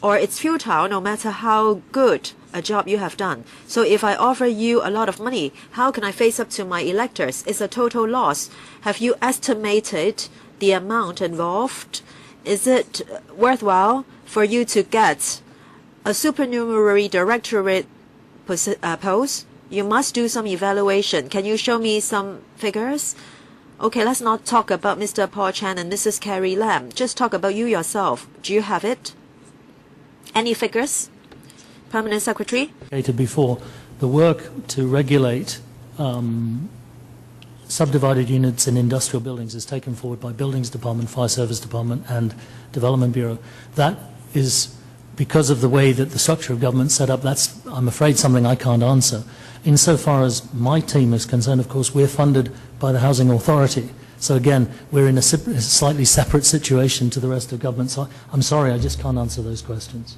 Or it's futile no matter how good a job you have done. So if I offer you a lot of money, how can I face up to my electors? It's a total loss. Have you estimated the amount involved? Is it worthwhile for you to get a supernumerary directorate post? You must do some evaluation. Can you show me some figures? Okay, let's not talk about Mr. Paul Chan and Mrs. Carrie Lam. Just talk about you yourself. Do you have it? Any figures? Permanent Secretary?
Before, the work to regulate subdivided units in industrial buildings is taken forward by Buildings Department, Fire Service Department and Development Bureau. That is because of the way that the structure of government is set up. That's, I'm afraid, something I can't answer. Insofar as my team is concerned, of course, we're funded by the Housing Authority. So again, we're in a slightly separate situation to the rest of government. So I'm sorry, I just can't answer those questions.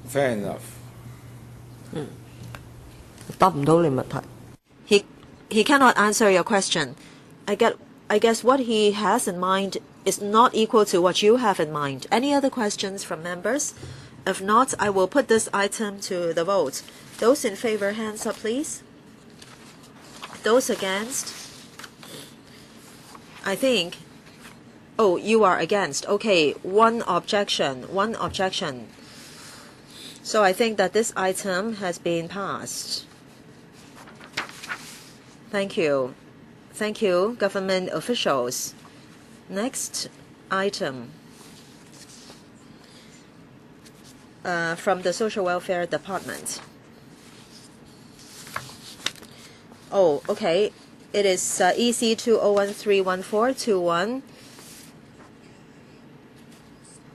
Fair enough.
He cannot answer your question. I guess what he has in mind is not equal to what you have in mind. Any other questions from members? If not, I will put this item to the vote. Those in favor, hands up, please. Those against? I think. Oh, you are against. Okay, one objection. So I think that this item has been passed. Thank you. Thank you, government officials. Next item from the Social Welfare Department. Oh, okay. It is EC 20131421.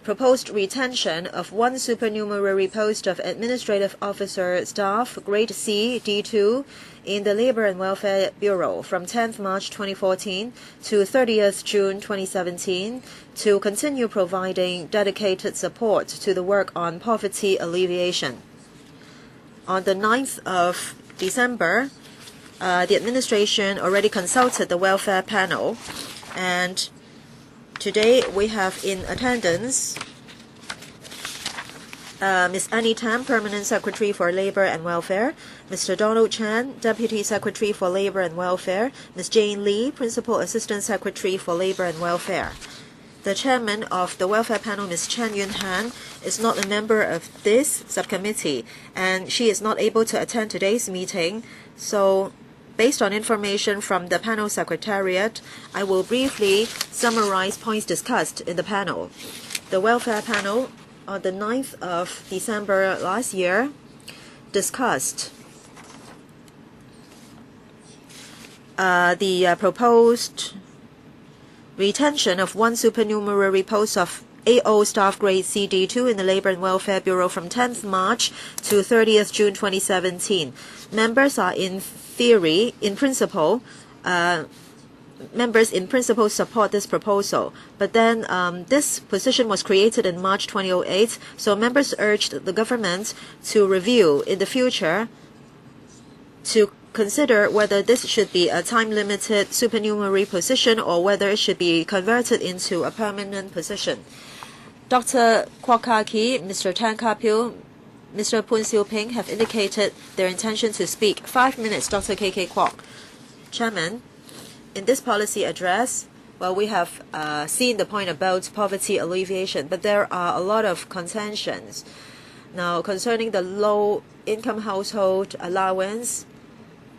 Proposed retention of one supernumerary post of Administrative Officer Staff, Grade C, D2, in the Labour and Welfare Bureau from 10th March 2014 to 30th June 2017 to continue providing dedicated support to the work on poverty alleviation. On the 9th of December, the administration already consulted the welfare panel, and today we have in attendance Ms. A.M.Item, Permanent Secretary for Labour and Welfare, Mr. Donald Chan, Deputy Secretary for Labour and Welfare, Ms. Jane Lee, Principal Assistant Secretary for Labour and Welfare. The chairman of the welfare panel, Ms. Chen Yun-han, is not a member of this subcommittee, and she is not able to attend today's meeting. So, based on information from the panel secretariat, I will briefly summarize points discussed in the panel. The welfare panel on the 9th of December last year discussed the proposed retention of one supernumerary post of AO Staff Grade CD2 in the Labour and Welfare Bureau from 10th March to 30th June 2017. Members are in principle support this proposal. But then this position was created in March 2008, so members urged the government to review in the future to consider whether this should be a time-limited supernumerary position or whether it should be converted into a permanent position. Dr. Kwok Ka-ki, Mr. Tan Ka-pil, Mr. Poon Siu Ping have indicated their intention to speak. 5 minutes, Dr. K.K. Kwok. Chairman, in this policy address, well, we have seen the point about poverty alleviation, but there are a lot of contentions. Now, concerning the low-income household allowance,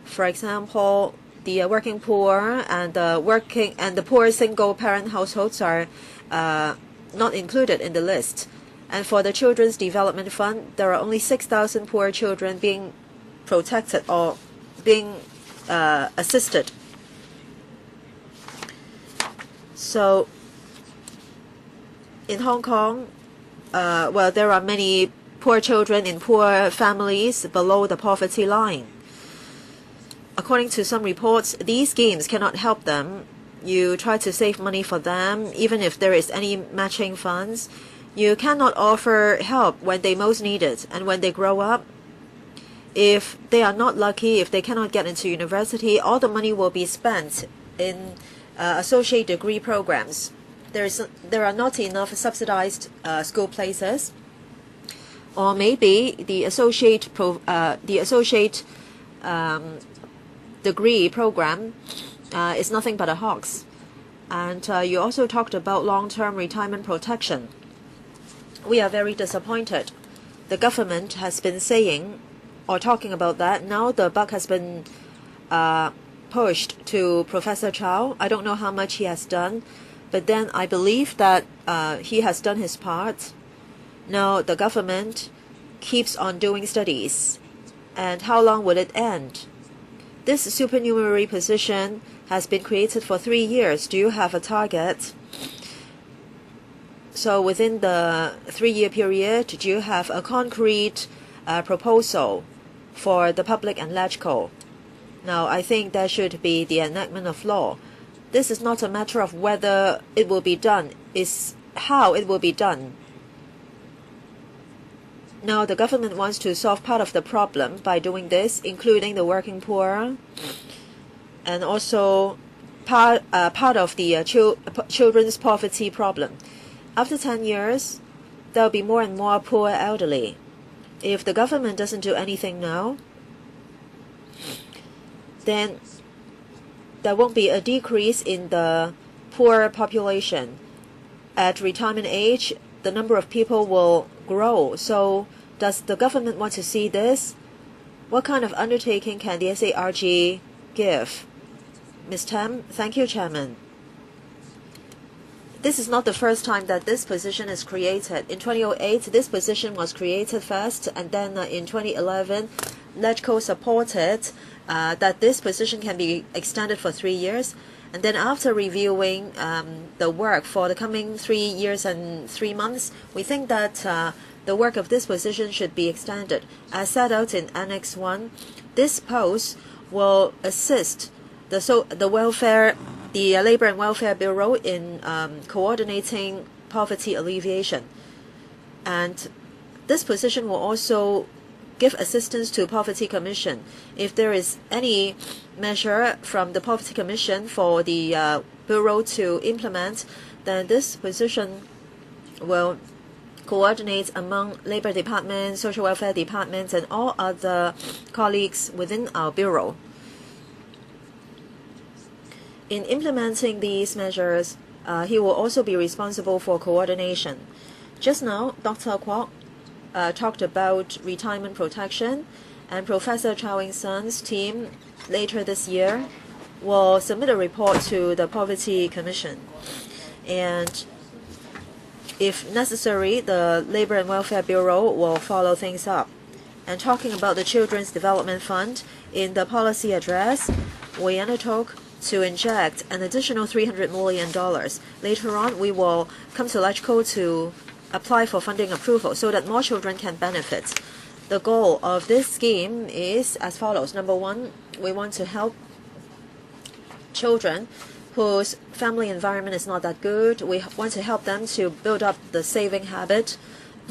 for example, the working poor and the poor single-parent households are not included in the list. And for the Children's Development Fund, there are only 6,000 poor children being protected or being assisted. So, in Hong Kong, well, there are many poor children in poor families below the poverty line. According to some reports, these schemes cannot help them. You try to save money for them, even if there is any matching funds. You cannot offer help when they most need it, and when they grow up, if they are not lucky, if they cannot get into university, all the money will be spent in associate degree programs. There are not enough subsidized school places, or maybe the associate degree program is nothing but a hoax. And you also talked about long-term retirement protection. We are very disappointed. The government has been saying or talking about that. Now the buck has been pushed to Professor Chow. I don't know how much he has done, but then I believe that he has done his part. Now the government keeps on doing studies. And how long will it end? This supernumerary position has been created for 3 years. Do you have a target? So within the 3-year period, do you have a concrete proposal for the public and LegCo? Now, I think there should be the enactment of law. This is not a matter of whether it will be done, it's how it will be done. Now, the government wants to solve part of the problem by doing this, including the working poor, and also part of the children's poverty problem. After 10 years, there will be more and more poor elderly. If the government doesn't do anything now, then there won't be a decrease in the poor population. At retirement age, the number of people will grow. So does the government want to see this? What kind of undertaking can the SARG give? Ms. Tam, thank you, Chairman. This is not the first time that this position is created. In 2008, this position was created first, and then in 2011, LegCo supported that this position can be extended for 3 years. And then after reviewing the work for the coming 3 years and 3 months, we think that the work of this position should be extended. As set out in Annex 1, this post will assist the Labour and Welfare Bureau in coordinating poverty alleviation. And this position will also give assistance to Poverty Commission. If there is any measure from the Poverty Commission for the Bureau to implement, then this position will coordinate among Labour Department, Social Welfare Departments, and all other colleagues within our Bureau. In implementing these measures, he will also be responsible for coordination. Just now, Dr. Kwok talked about retirement protection, and Professor Chow Ing-sun's team later this year will submit a report to the Poverty Commission. And if necessary, the Labour and Welfare Bureau will follow things up. And talking about the Children's Development Fund, in the policy address, we undertook to inject an additional $300 million. Later on, we will come to LegCo to apply for funding approval so that more children can benefit. The goal of this scheme is as follows. Number one, we want to help children whose family environment is not that good. We want to help them to build up the saving habit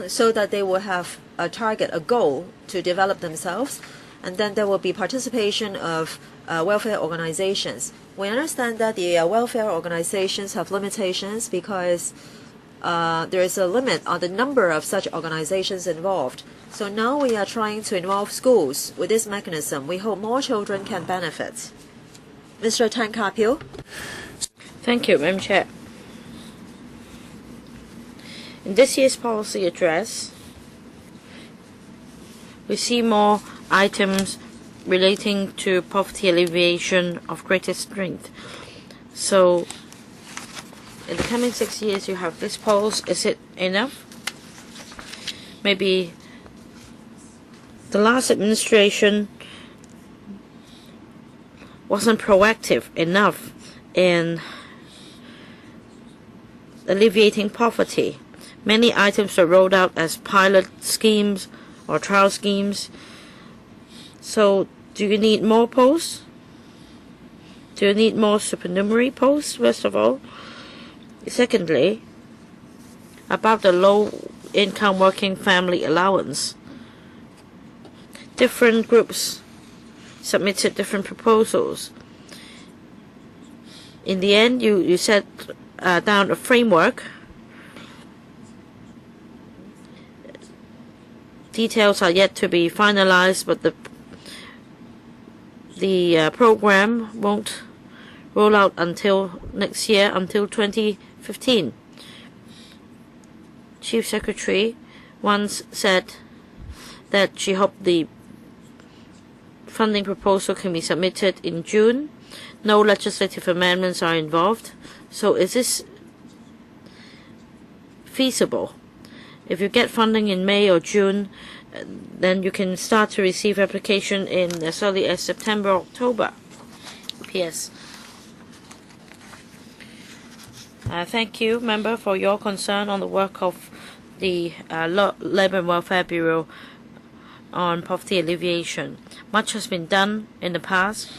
so that they will have a target, a goal to develop themselves. And then there will be participation of welfare organizations. We understand that the welfare organizations have limitations because there is a limit on the number of such organizations involved. So now we are trying to involve schools with this mechanism. We hope more children can benefit. Mr. Tan Ka-pil.
Thank you, Madam Chair. In this year's policy address, we see more items relating to poverty alleviation of greatest strength. So, in the coming 6 years, you have this pulse. Is it enough? Maybe the last administration wasn't proactive enough in alleviating poverty. Many items were rolled out as pilot schemes or trial schemes. So, do you need more posts? Do you need more supernumerary posts, first of all? Secondly, about the low-income working family allowance. Different groups submitted different proposals. In the end, you set down a framework. Details are yet to be finalized, but the program won't roll out until next year, until 2015. Chief Secretary once said that she hoped the funding proposal can be submitted in June. No legislative amendments are involved. So is this feasible? If you get funding in May or June, then you can start to receive application in as early as September, October. P.S. Thank you, Member, for your concern on the work of the Labour and Welfare Bureau on poverty alleviation. Much has been done in the past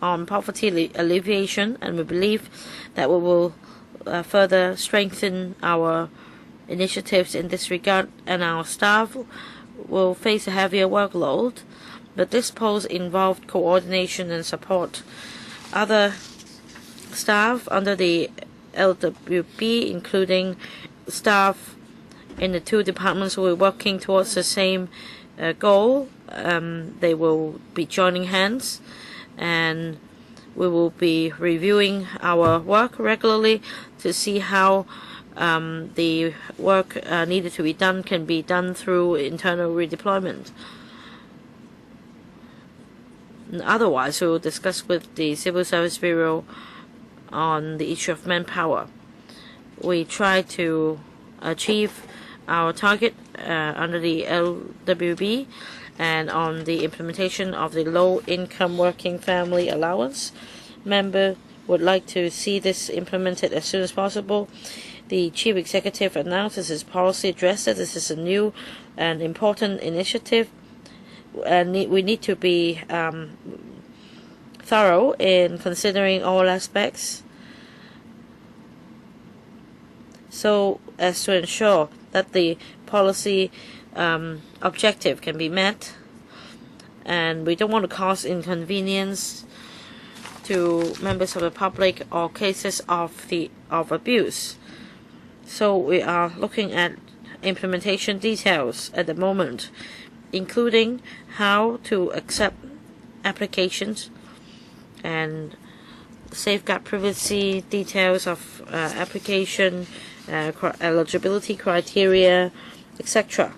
on poverty alleviation, and we believe that we will further strengthen our initiatives in this regard, and our staff will face a heavier workload, but this post involved coordination and support. Other staff under the LWB, including staff in the two departments who are working towards the same goal, they will be joining hands, and we will be reviewing our work regularly to see how the work needed to be done can be done through internal redeployment. Otherwise, we will discuss with the Civil Service Bureau on the issue of manpower. We try to achieve our target under the LWB and on the implementation of the low-income working family allowance. Member would like to see this implemented as soon as possible. The Chief Executive announces his policy address that this is a new and important initiative, and we need to be thorough in considering all aspects so as to ensure that the policy objective can be met, and we don't want to cause inconvenience to members of the public or cases of abuse. So we are looking at implementation details at the moment, including how to accept applications and safeguard privacy, details of application, eligibility criteria, etc.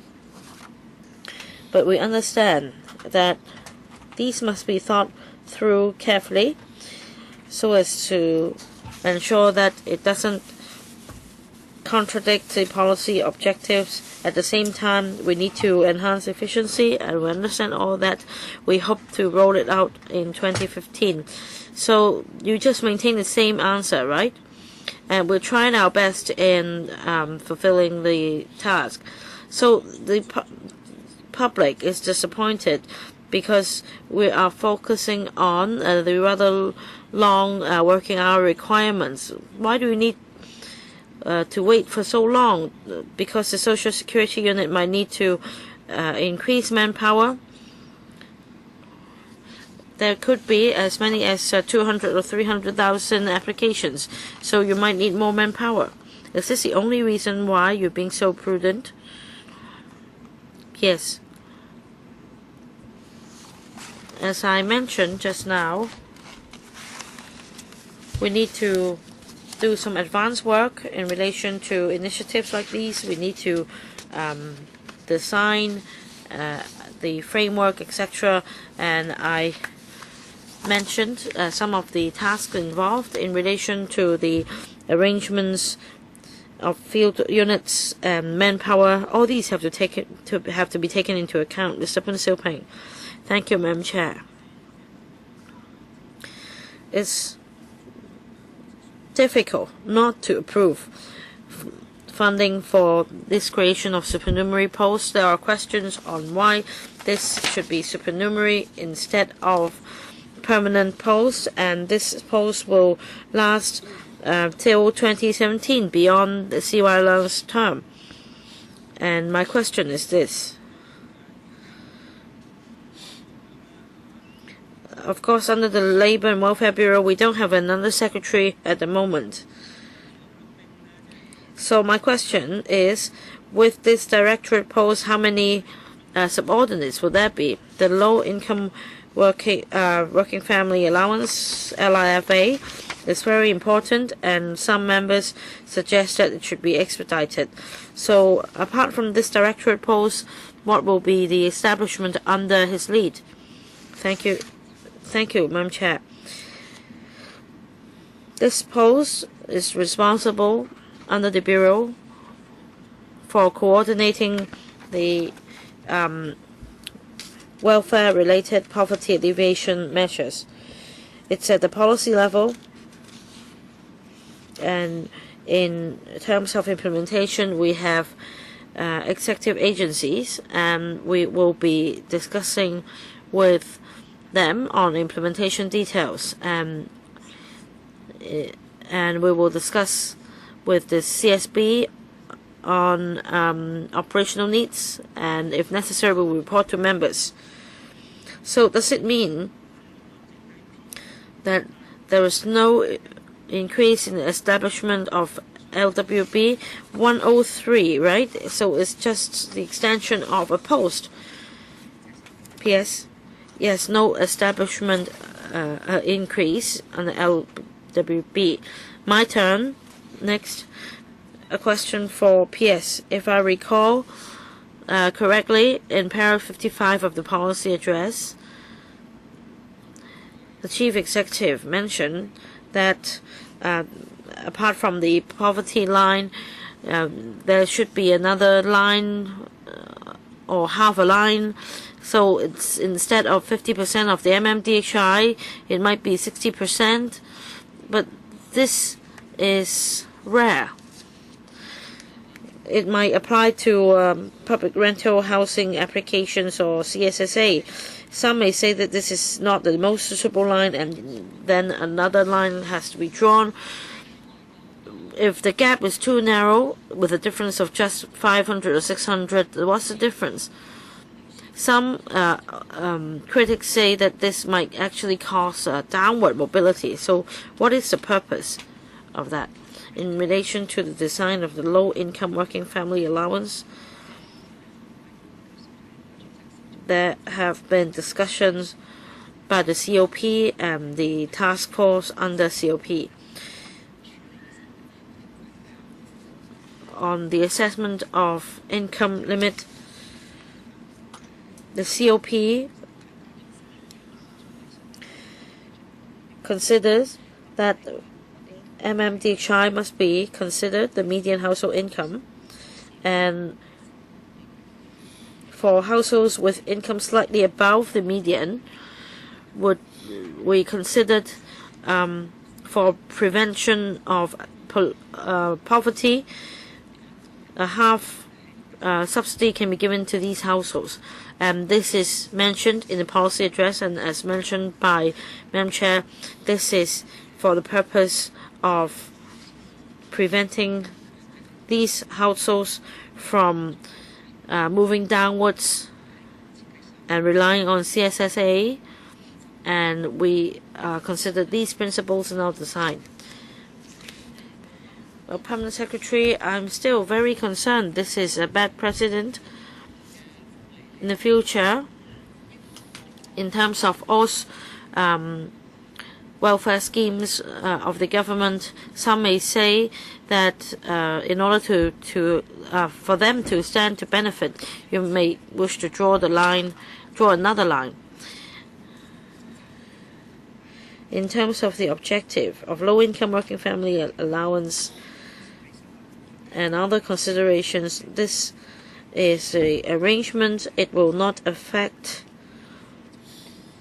But we understand that these must be thought through carefully so as to ensure that it doesn't contradict the policy objectives. At the same time, we need to enhance efficiency, and we understand all that. We hope to roll it out in 2015. So you just maintain the same answer, right? And we're trying our best in fulfilling the task. So the public is disappointed because we are focusing on the rather long working hour requirements. Why do we need to wait for so long? Because the Social Security unit might need to increase manpower. There could be as many as 200 or 300,000 applications, so you might need more manpower. Is this the only reason why you're being so prudent? Yes. As I mentioned just now, we need to do some advanced work in relation to initiatives like these. We need to design the framework, etc. And I mentioned some of the tasks involved in relation to the arrangements of field units and manpower. All these have to be taken into account. Mr. Peng. Thank you, Madam Chair. It's difficult not to approve funding for this creation of supernumerary posts. There are questions on why this should be supernumerary instead of permanent posts, and this post will last till 2017, beyond the CY allowance term. And my question is this. Of course, under the Labour and Welfare Bureau, we don't have another secretary at the moment. So my question is, with this directorate post, how many subordinates will there be? The low-income working family allowance, LIFA, is very important, and some members suggest that it should be expedited. So apart from this directorate post, what will be the establishment under his lead? Thank you. Thank you, Madam Chair. This post is responsible under the Bureau for coordinating the welfare-related poverty alleviation measures. It's at the policy level, and in terms of implementation, we have executive agencies, and we will be discussing with them on implementation details, and we will discuss with the CSB on operational needs, and if necessary, we will report to members. So does it mean that there is no increase in the establishment of LWB 103, right? So it's just the extension of a post. P.S. Yes, no establishment increase on the LWB. My turn. Next, a question for PS. If I recall correctly, in paragraph 55 of the policy address, the chief executive mentioned that apart from the poverty line, there should be another line or half a line. So it's instead of 50% of the MMDHI, it might be 60%. But this is rare. It might apply to public rental housing applications or CSSA. Some may say that this is not the most suitable line, and then another line has to be drawn. If the gap is too narrow, with a difference of just 500 or 600, what's the difference? Some critics say that this might actually cause downward mobility. So what is the purpose of that? In relation to the design of the low-income working family allowance, there have been discussions by the COP and the task force under COP on the assessment of income limit. The COP considers that MMDHI must be considered the median household income, and for households with income slightly above the median, would we considered for prevention of poverty, a half subsidy can be given to these households. This is mentioned in the policy address, and as mentioned by Madam Chair, this is for the purpose of preventing these households from moving downwards and relying on CSSA, and we consider these principles in our design. Permanent Secretary, I'm still very concerned. This is a bad precedent in the future in terms of all welfare schemes of the government. Some may say that in order for them to stand to benefit, you may wish to draw another line. In terms of the objective of low-income working family allowance and other considerations, this is an arrangement. It will not affect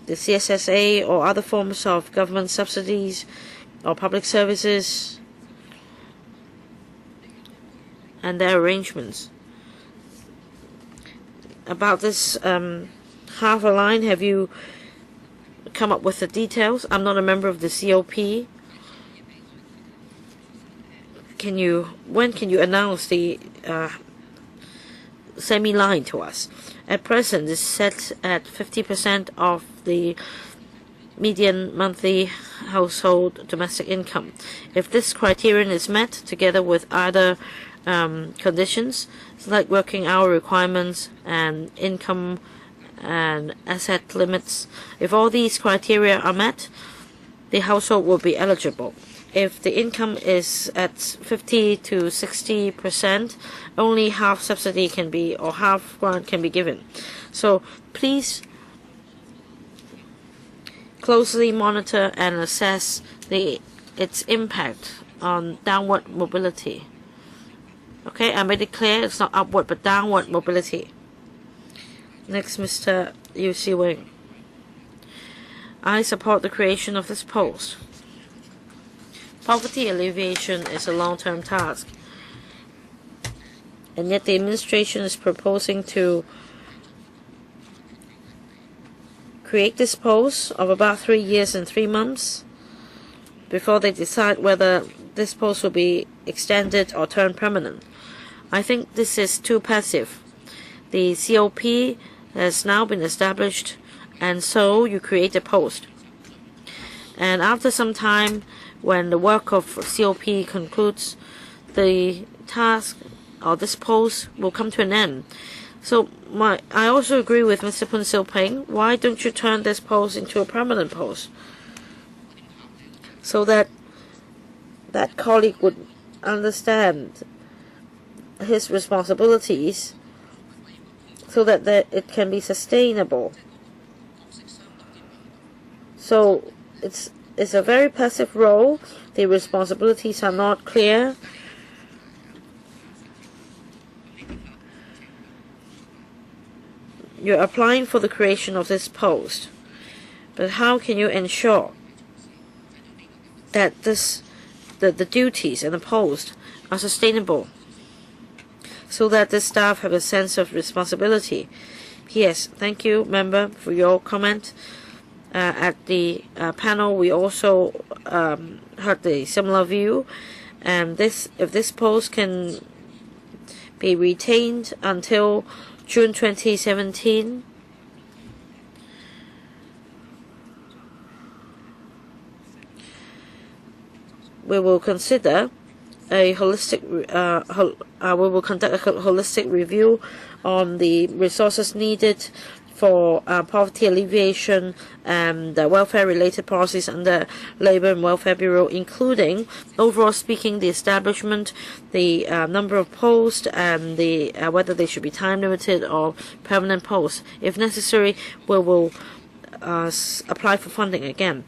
the CSSA or other forms of government subsidies or public services and their arrangements. About this half a line, have you come up with the details? I'm not a member of the COP. When can you announce the semi-line to us? At present, it's set at 50% of the median monthly household domestic income. If this criterion is met, together with other conditions like working hour requirements and income and asset limits, if all these criteria are met, the household will be eligible. If the income is at 50 to 60%, only half subsidy can be, or half grant can be given. So please closely monitor and assess its impact on downward mobility. Okay, I made it clear it's not upward but downward mobility. Next, Mr. Yu Si-wing. I support the creation of this post. Poverty alleviation is a long-term task, and yet the administration is proposing to create this post of about 3 years and 3 months before they decide whether this post will be extended or turned permanent. I think this is too passive. The COP has now been established, and so you create a post. And after some time, when the work of COP concludes, the task or this post will come to an end. So I also agree with Mr. Poon Sil Peng. Why don't you turn this post into a permanent post, so that that colleague would understand his responsibilities, so that it can be sustainable. So it's a very passive role. The responsibilities are not clear. You're applying for the creation of this post, but how can you ensure that the duties and the post are sustainable, so that the staff have a sense of responsibility? Yes, thank you, member, for your comment. At the panel, we also heard the similar view, and if this post can be retained until June 2017, we will consider a holistic. We will conduct a holistic review on the resources needed for poverty alleviation and welfare-related policies under Labour and Welfare Bureau, including, overall speaking, the establishment, the number of posts, and the whether they should be time-limited or permanent posts. If necessary, we will apply for funding again.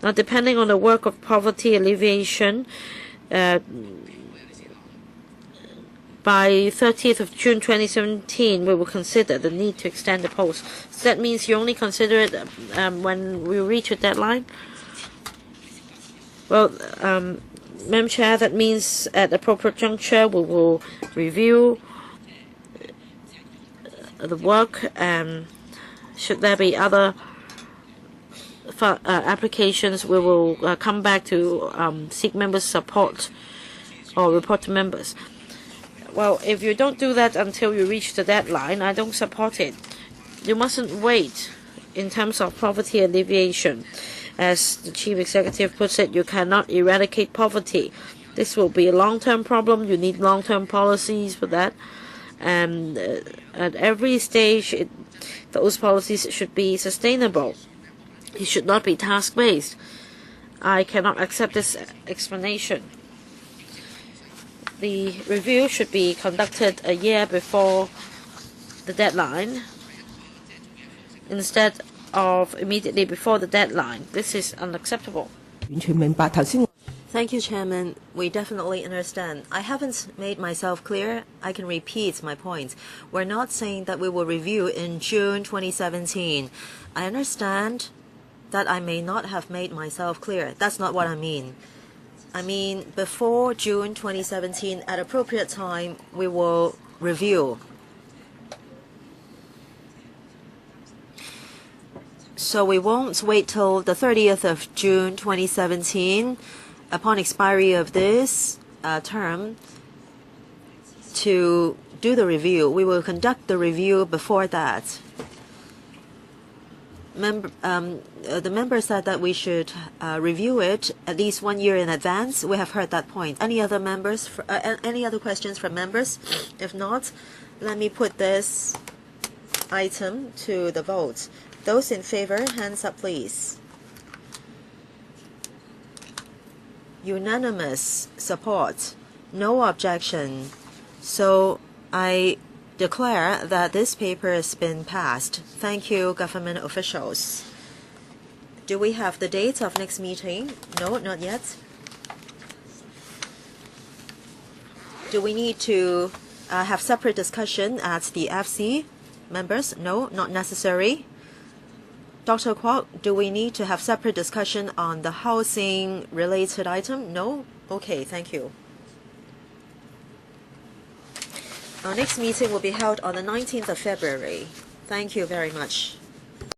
Now, depending on the work of poverty alleviation, by 30th of June 2017, we will consider the need to extend the post. So that means you only consider it when we reach a deadline? Well, Madam Chair, that means at appropriate juncture we will review the work, and should there be other applications, we will come back to seek members' support or report to members. Well, if you don't do that until you reach the deadline, I don't support it. You mustn't wait in terms of poverty alleviation. As the chief executive puts it, you cannot eradicate poverty. This will be a long-term problem. You need long-term policies for that. And at every stage, those policies should be sustainable. It should not be task-based. I cannot accept this explanation. The review should be conducted a year before the deadline instead of immediately before the deadline. This is unacceptable.
完全明白頭先。
Thank you, Chairman. We definitely understand. I haven't made myself clear. I can repeat my point. We're not saying that we will review in June 2017. I understand that I may not have made myself clear. That's not what I mean. I mean, before June 2017, at appropriate time, we will review. So we won't wait till the 30th of June 2017, upon expiry of this term, to do the review. We will conduct the review before that. The member said that we should review it at least 1 year in advance. We have heard that point. Any other members? Any other questions from members? If not, let me put this item to the vote. Those in favor, hands up, please. Unanimous support. No objection. So I declare that this paper has been passed. Thank you, government officials. Do we have the date of next meeting? No, not yet. Do we need to have separate discussion at the FC? Members? No, not necessary. Dr. Kwok, do we need to have separate discussion on the housing-related item? No? Okay, thank you. Our next meeting will be held on the 19th of February. Thank you very much.